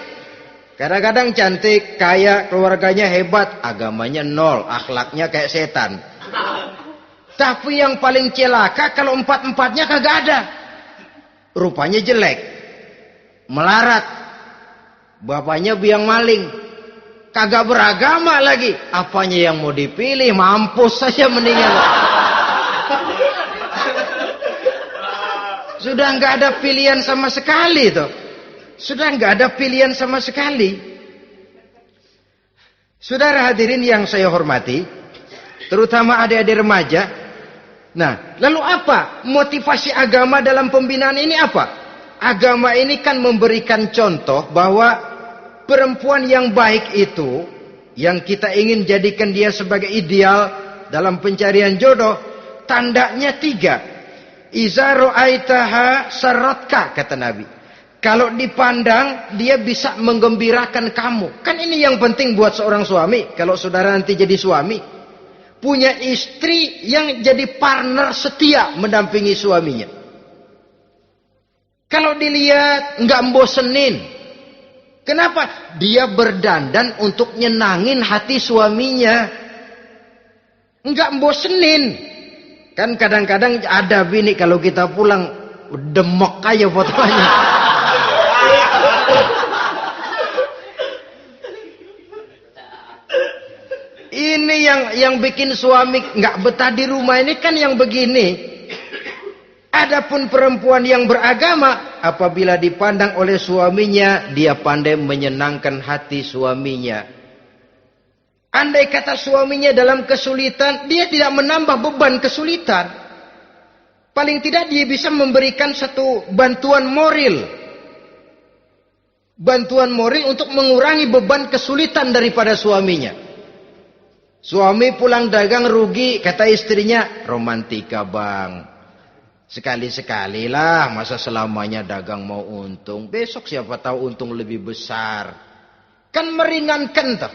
Kadang-kadang cantik, kaya, keluarganya hebat, agamanya nol, akhlaknya kayak setan. Tapi yang paling celaka kalau empat-empatnya kagak ada. Rupanya jelek, melarat, bapaknya biang maling, kagak beragama lagi. Apanya yang mau dipilih? Mampus saja mendingan. Sudah nggak ada pilihan sama sekali tuh. Sudah nggak ada pilihan sama sekali. Saudara hadirin yang saya hormati, terutama adik-adik remaja. Nah, lalu apa motivasi agama dalam pembinaan ini apa? Agama ini kan memberikan contoh bahwa perempuan yang baik itu, yang kita ingin jadikan dia sebagai ideal dalam pencarian jodoh, tandanya 3. Iza ra'aitaha saratka, kata Nabi. Kalau dipandang, dia bisa menggembirakan kamu. Kan ini yang penting buat seorang suami. Kalau saudara nanti jadi suami, punya istri yang jadi partner setia mendampingi suaminya. Kalau dilihat nggak membosenin, Kenapa? Dia berdandan untuk nyenangin hati suaminya. Enggak bosenin. Kan kadang-kadang ada bini kalau kita pulang demek aja fotonya. Ini yang bikin suami enggak betah di rumah ini kan yang begini. Adapun perempuan yang beragama, apabila dipandang oleh suaminya, dia pandai menyenangkan hati suaminya. Andai kata suaminya dalam kesulitan, dia tidak menambah beban kesulitan. Paling tidak dia bisa memberikan satu bantuan moral. Bantuan moral untuk mengurangi beban kesulitan daripada suaminya. Suami pulang dagang rugi, kata istrinya, romantika bang. Sekali-sekali lah, masa selamanya dagang mau untung. Besok siapa tahu untung lebih besar. Kan meringankan toh.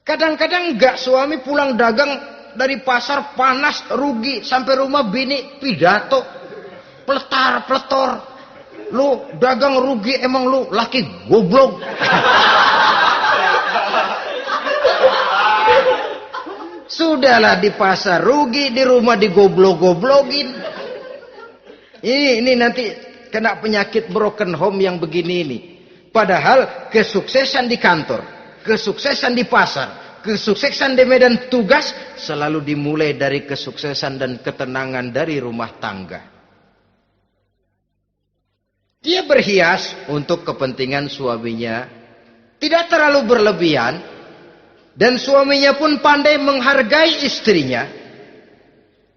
Kadang-kadang enggak, suami pulang dagang dari pasar panas, rugi. Sampai rumah bini pidato. Peletar-peletor. Lu dagang rugi, emang lu laki goblok. Sudahlah di pasar rugi, di rumah digoblok-goblokin. Ini nanti kena penyakit broken home yang begini ini. Padahal kesuksesan di kantor, kesuksesan di pasar, kesuksesan di medan tugas selalu dimulai dari kesuksesan dan ketenangan dari rumah tangga. Dia berhias untuk kepentingan suaminya, tidak terlalu berlebihan, dan suaminya pun pandai menghargai istrinya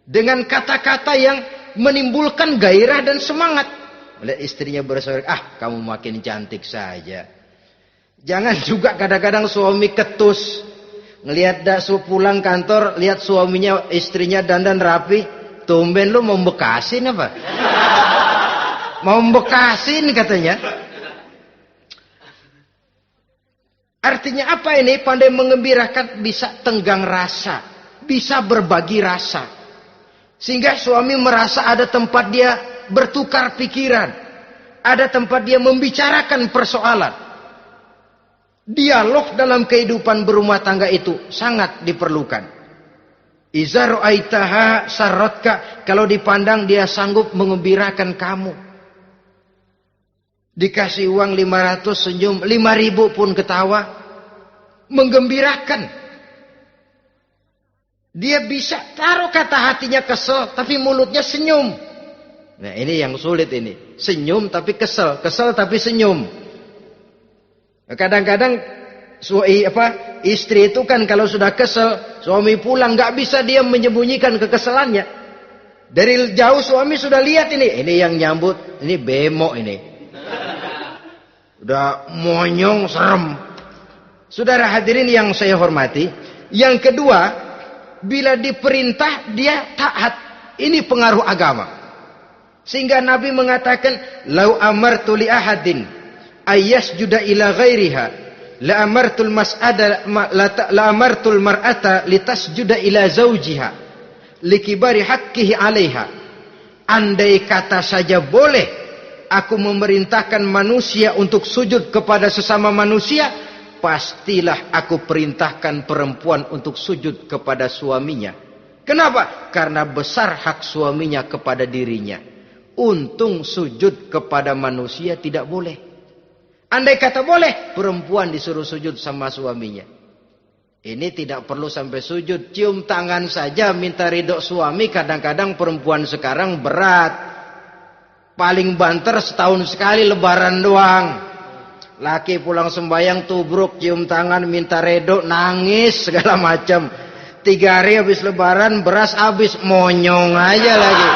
dengan kata-kata yang menimbulkan gairah dan semangat. Melihat istrinya bersorak, kamu makin cantik saja. Jangan juga kadang-kadang suami ketus. Ngelihat pulang kantor, lihat suaminya, istrinya dandan rapi. Tumben lu mau bekasin apa? Mau bekasin katanya. Artinya apa ini? Pandai mengembirakan, bisa tenggang rasa. Bisa berbagi rasa. Sehingga suami merasa ada tempat dia bertukar pikiran. Ada tempat dia membicarakan persoalan. Dialog dalam kehidupan berumah tangga itu sangat diperlukan. Iza ra'aitaha sarratka, kalau dipandang dia sanggup mengembirakan kamu. Dikasih uang 500 senyum, 5.000 pun ketawa. Menggembirakan. Dia bisa taruh kata hatinya kesel, tapi mulutnya senyum. Nah ini yang sulit ini. Senyum tapi kesel, kesel tapi senyum. Kadang-kadang istri itu kan kalau sudah kesel, suami pulang nggak bisa dia menyembunyikan kekesalannya. Dari jauh suami sudah lihat ini yang nyambut, ini bemo ini. Udah monyong serem. Saudara hadirin yang saya hormati, yang kedua, bila diperintah dia taat. Ini pengaruh agama. Sehingga Nabi mengatakan, "Lau amartu li ahadin ayyasjuda ila ghairiha, la amartul mar'ata litasjuda ila zawjiha likibari haqqihi 'alaiha." Andai kata saja boleh aku memerintahkan manusia untuk sujud kepada sesama manusia, pastilah aku perintahkan perempuan untuk sujud kepada suaminya. Kenapa? Karena besar hak suaminya kepada dirinya. Untung sujud kepada manusia tidak boleh. Andai kata boleh, perempuan disuruh sujud sama suaminya. Ini tidak perlu sampai sujud, cium tangan saja minta ridho suami. Kadang-kadang perempuan sekarang berat. Paling banter setahun sekali lebaran doang. Laki pulang sembahyang tubruk, cium tangan, minta redo, nangis segala macam. 3 hari habis lebaran, beras habis, monyong aja lagi.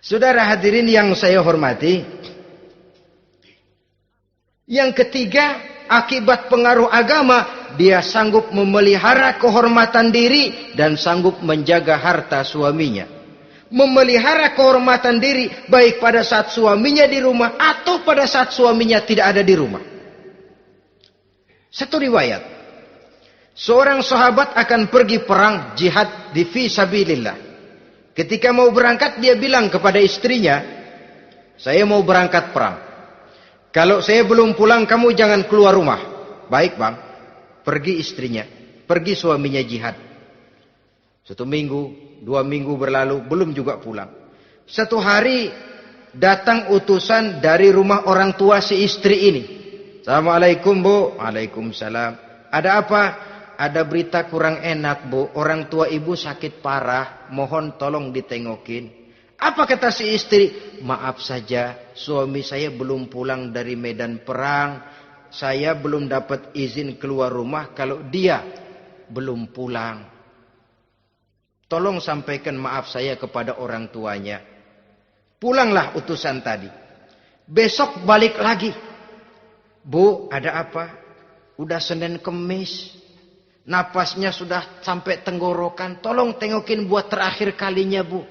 Saudara hadirin yang saya hormati, yang ketiga, akibat pengaruh agama, dia sanggup memelihara kehormatan diri dan sanggup menjaga harta suaminya. Memelihara kehormatan diri baik pada saat suaminya di rumah atau pada saat suaminya tidak ada di rumah. Satu riwayat, seorang sahabat akan pergi perang jihad di fi sabilillah. Ketika mau berangkat dia bilang kepada istrinya, saya mau berangkat perang. Kalau saya belum pulang kamu jangan keluar rumah. Baik bang. Pergi istrinya. Pergi suaminya jihad. 1 minggu, 2 minggu berlalu belum juga pulang. Satu hari datang utusan dari rumah orang tua si istri ini. Assalamualaikum bu. Waalaikumsalam. Ada apa? Ada berita kurang enak bu. Orang tua ibu sakit parah. Mohon tolong ditengokin. Apa kata si istri? Maaf saja, suami saya belum pulang dari medan perang. Saya belum dapat izin keluar rumah kalau dia belum pulang. Tolong sampaikan maaf saya kepada orang tuanya. Pulanglah utusan tadi. Besok balik lagi. Bu, ada apa? Udah Senin Kemis. Napasnya sudah sampai tenggorokan. Tolong tengokin buat terakhir kalinya bu.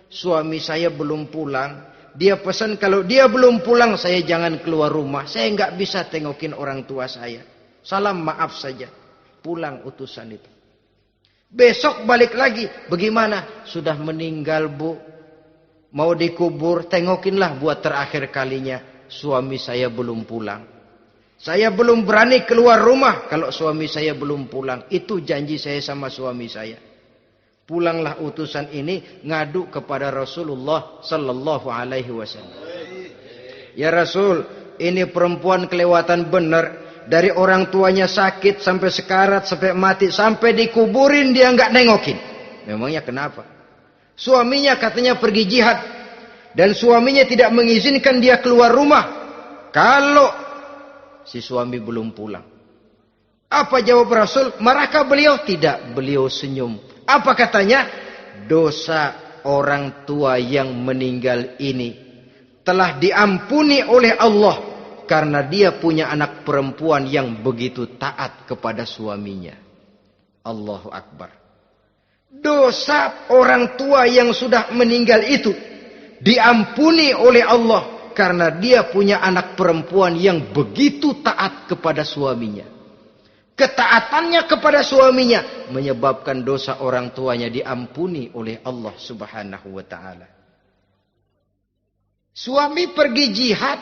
Suami saya belum pulang. Dia pesan kalau dia belum pulang saya jangan keluar rumah. Saya nggak bisa tengokin orang tua saya. Salam maaf saja. Pulang utusan itu. Besok balik lagi. Bagaimana? Sudah meninggal bu. Mau dikubur. Tengokinlah buat terakhir kalinya. Suami saya belum pulang. Saya belum berani keluar rumah kalau suami saya belum pulang. Itu janji saya sama suami saya. Pulanglah utusan ini ngadu kepada Rasulullah sallallahu alaihi wasallam. Ya Rasul, ini perempuan kelewatan benar. Dari orang tuanya sakit sampai sekarat, sampai mati, sampai dikuburin dia nggak nengokin. Memangnya kenapa? Suaminya katanya pergi jihad. Dan suaminya tidak mengizinkan dia keluar rumah. Kalau si suami belum pulang. Apa jawab Rasul? Marahkah beliau? Tidak, beliau senyum. Apa katanya? Dosa orang tua yang meninggal ini telah diampuni oleh Allah karena dia punya anak perempuan yang begitu taat kepada suaminya. Allahu Akbar. Dosa orang tua yang sudah meninggal itu diampuni oleh Allah karena dia punya anak perempuan yang begitu taat kepada suaminya. Ketaatannya kepada suaminya menyebabkan dosa orang tuanya diampuni oleh Allah Subhanahu wa taala. Suami pergi jihad,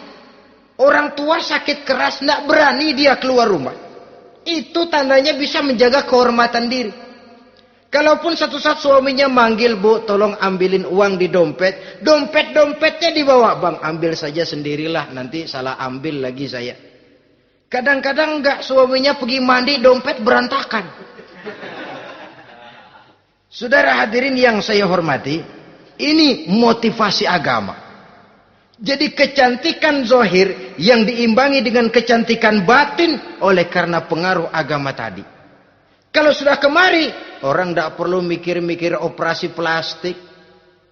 orang tua sakit keras, tidak berani dia keluar rumah. Itu tandanya bisa menjaga kehormatan diri. Kalaupun satu saat suaminya manggil, bu, tolong ambilin uang di dompet. Dompetnya dibawa, bang, ambil saja sendirilah, nanti salah ambil lagi saya. Kadang-kadang enggak, suaminya pergi mandi, dompet berantakan. Saudara hadirin yang saya hormati, ini motivasi agama. Jadi kecantikan zahir yang diimbangi dengan kecantikan batin oleh karena pengaruh agama tadi. Kalau sudah kemari, orang tidak perlu mikir-mikir operasi plastik,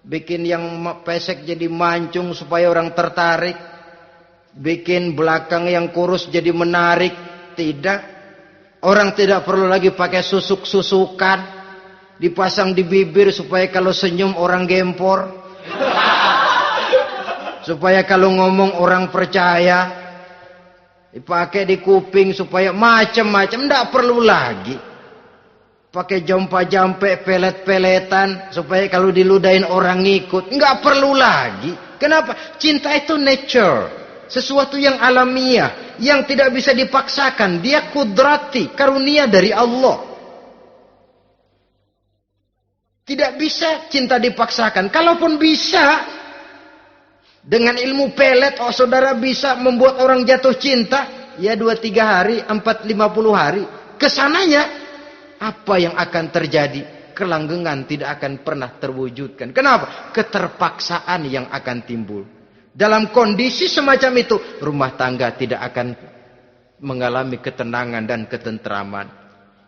bikin yang pesek jadi mancung supaya orang tertarik, bikin belakang yang kurus jadi menarik. Tidak. Orang tidak perlu lagi pakai susuk-susukan, dipasang di bibir supaya kalau senyum orang gempor, supaya kalau ngomong orang percaya, dipakai di kuping supaya macam-macam. Tidak perlu lagi pakai jompa-jampe, pelet-peletan supaya kalau diludahin orang ngikut. Nggak perlu lagi. Kenapa? Cinta itu nature, sesuatu yang alamiah, yang tidak bisa dipaksakan. Dia kudrati, karunia dari Allah. Tidak bisa cinta dipaksakan. Kalaupun bisa, dengan ilmu pelet, oh saudara bisa membuat orang jatuh cinta, ya 2-3 hari, 4-50 hari. Kesananya, apa yang akan terjadi? Kelanggengan tidak akan pernah terwujudkan. Kenapa? Keterpaksaan yang akan timbul. Dalam kondisi semacam itu, rumah tangga tidak akan mengalami ketenangan dan ketentraman.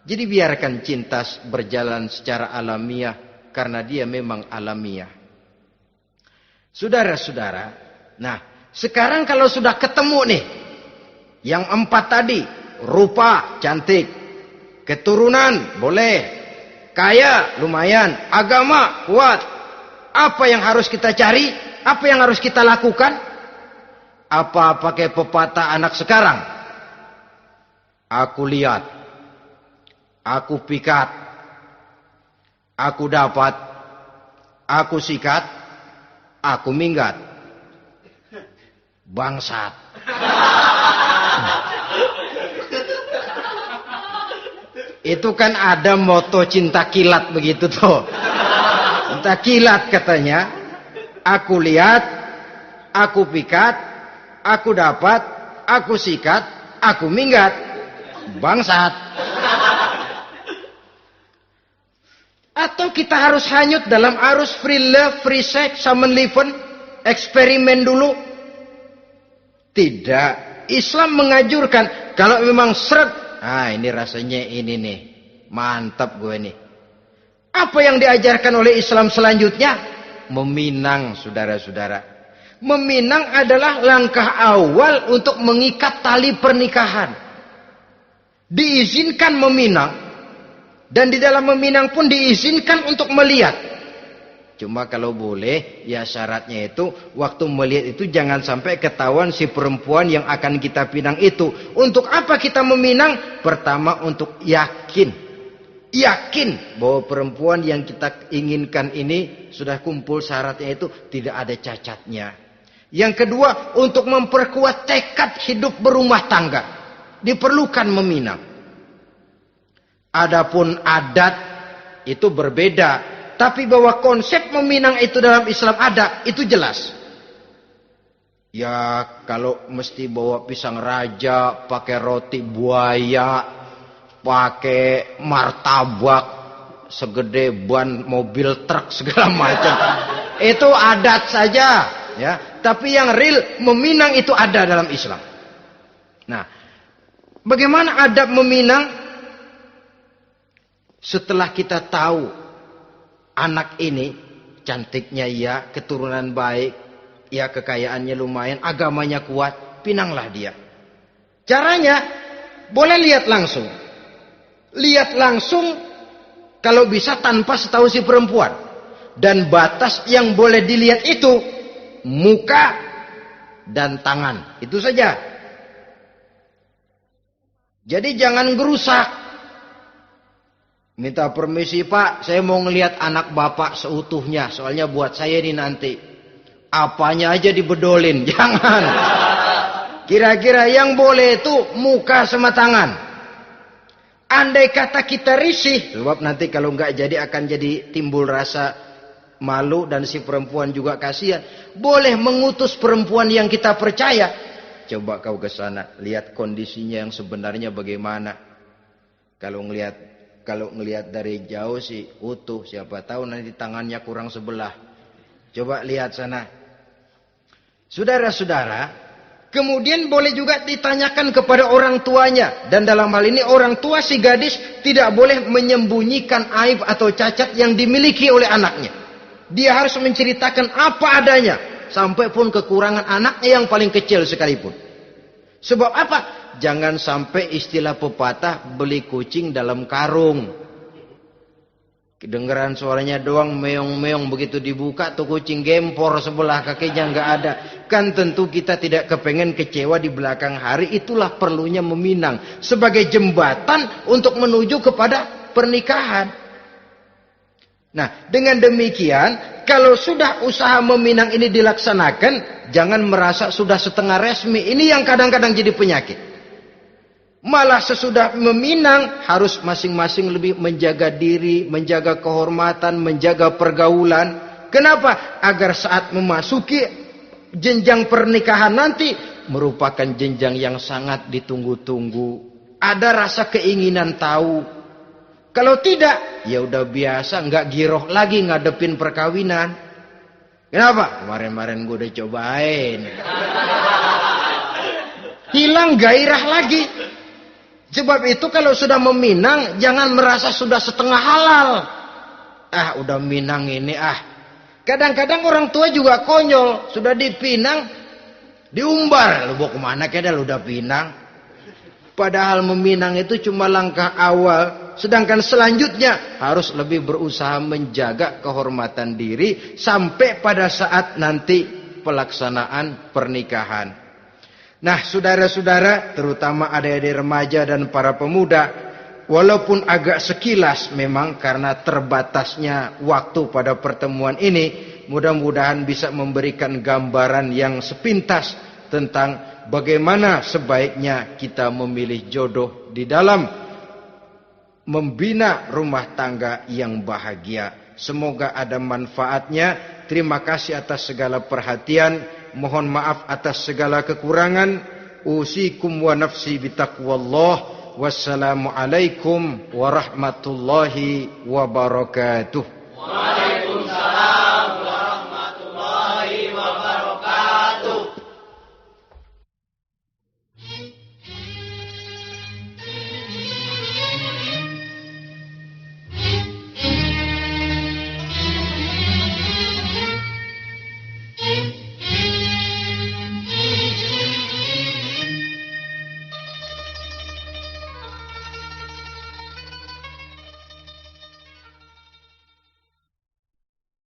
Jadi biarkan cinta berjalan secara alamiah, karena dia memang alamiah. Saudara-saudara, nah sekarang kalau sudah ketemu nih, yang 4 tadi, rupa cantik, keturunan boleh, kaya lumayan, agama kuat. Apa yang harus kita cari? Apa yang harus kita lakukan? Apa pakai pepatah anak sekarang? Aku lihat, aku pikat, aku dapat, aku sikat, aku minggat. Bangsat. Itu kan ada moto cinta kilat begitu tuh. Cinta kilat katanya. Aku lihat, aku pikat, aku dapat, aku sikat, aku minggat. Bangsat. Atau kita harus hanyut dalam arus free love, free sex, summon liven, eksperimen dulu? Tidak. Islam mengajurkan kalau memang seret, ini rasanya ini nih, mantap gue nih. Apa yang diajarkan oleh Islam selanjutnya? Meminang, saudara-saudara. Meminang adalah langkah awal untuk mengikat tali pernikahan. Diizinkan meminang, dan di dalam meminang pun diizinkan untuk melihat. Cuma kalau boleh, ya syaratnya itu waktu melihat itu jangan sampai ketahuan si perempuan yang akan kita pinang itu. Untuk apa kita meminang? Pertama untuk yakin. Yakin bahwa perempuan yang kita inginkan ini sudah kumpul syaratnya itu, tidak ada cacatnya. Yang kedua, untuk memperkuat tekad hidup berumah tangga. Diperlukan meminang. Adapun adat itu berbeda. Tapi bahwa konsep meminang itu dalam Islam ada, itu jelas. Ya kalau mesti bawa pisang raja, pakai roti buaya, pakai martabak segede ban mobil truk segala macam. Itu adat saja, ya. Tapi yang real meminang itu ada dalam Islam. Nah, bagaimana adab meminang? Setelah kita tahu anak ini cantiknya ya, keturunan baik, ya kekayaannya lumayan, agamanya kuat, pinanglah dia. Caranya boleh lihat langsung. Lihat langsung kalau bisa tanpa setahu si perempuan. Dan batas yang boleh dilihat itu muka dan tangan. Itu saja. Jadi jangan gerusak. Minta permisi Pak, saya mau ngelihat anak bapak seutuhnya. Soalnya buat saya ini nanti. Apanya aja dibedolin, jangan. Kira-kira yang boleh itu muka sama tangan. Andai kata kita risih, sebab nanti kalau nggak jadi akan jadi timbul rasa malu dan si perempuan juga kasihan. Boleh mengutus perempuan yang kita percaya. Coba kau ke sana, lihat kondisinya yang sebenarnya bagaimana. Kalau ngelihat dari jauh sih utuh, siapa tahu nanti tangannya kurang sebelah. Coba lihat sana. Saudara-saudara, kemudian boleh juga ditanyakan kepada orang tuanya. Dan dalam hal ini orang tua si gadis tidak boleh menyembunyikan aib atau cacat yang dimiliki oleh anaknya. Dia harus menceritakan apa adanya. Sampai pun kekurangan anaknya yang paling kecil sekalipun. Sebab apa? Jangan sampai istilah pepatah beli kucing dalam karung. Kedengeran suaranya doang meong-meong, begitu dibuka tuh kucing gempor sebelah kakinya nggak ada. Kan tentu kita tidak kepengen kecewa di belakang hari. Itulah perlunya meminang sebagai jembatan untuk menuju kepada pernikahan. Nah, dengan demikian kalau sudah usaha meminang ini dilaksanakan, jangan merasa sudah setengah resmi. Ini yang kadang-kadang jadi penyakit. Malah sesudah meminang harus masing-masing lebih menjaga diri, menjaga kehormatan, menjaga pergaulan. Kenapa? Agar saat memasuki jenjang pernikahan nanti merupakan jenjang yang sangat ditunggu-tunggu. Ada rasa keinginan tahu. Kalau tidak, ya udah biasa, nggak giroh lagi ngadepin perkawinan. Kenapa? Kemarin-kemarin gue udah cobain. Hilang gairah lagi. Sebab itu kalau sudah meminang, jangan merasa sudah setengah halal. Udah minang ini Kadang-kadang orang tua juga konyol. Sudah dipinang, diumbar. Lu bawa kemana kayaknya lu udah pinang. Padahal meminang itu cuma langkah awal. Sedangkan selanjutnya harus lebih berusaha menjaga kehormatan diri. Sampai pada saat nanti pelaksanaan pernikahan. Nah, saudara-saudara, terutama adik-adik remaja dan para pemuda, walaupun agak sekilas memang karena terbatasnya waktu pada pertemuan ini, mudah-mudahan bisa memberikan gambaran yang sepintas tentang bagaimana sebaiknya kita memilih jodoh di dalam membina rumah tangga yang bahagia. Semoga ada manfaatnya. Terima kasih atas segala perhatian. Mohon maaf atas segala kekurangan. Usikum wa nafsi bitaqwallah. Wassalamualaikum warahmatullahi wabarakatuh.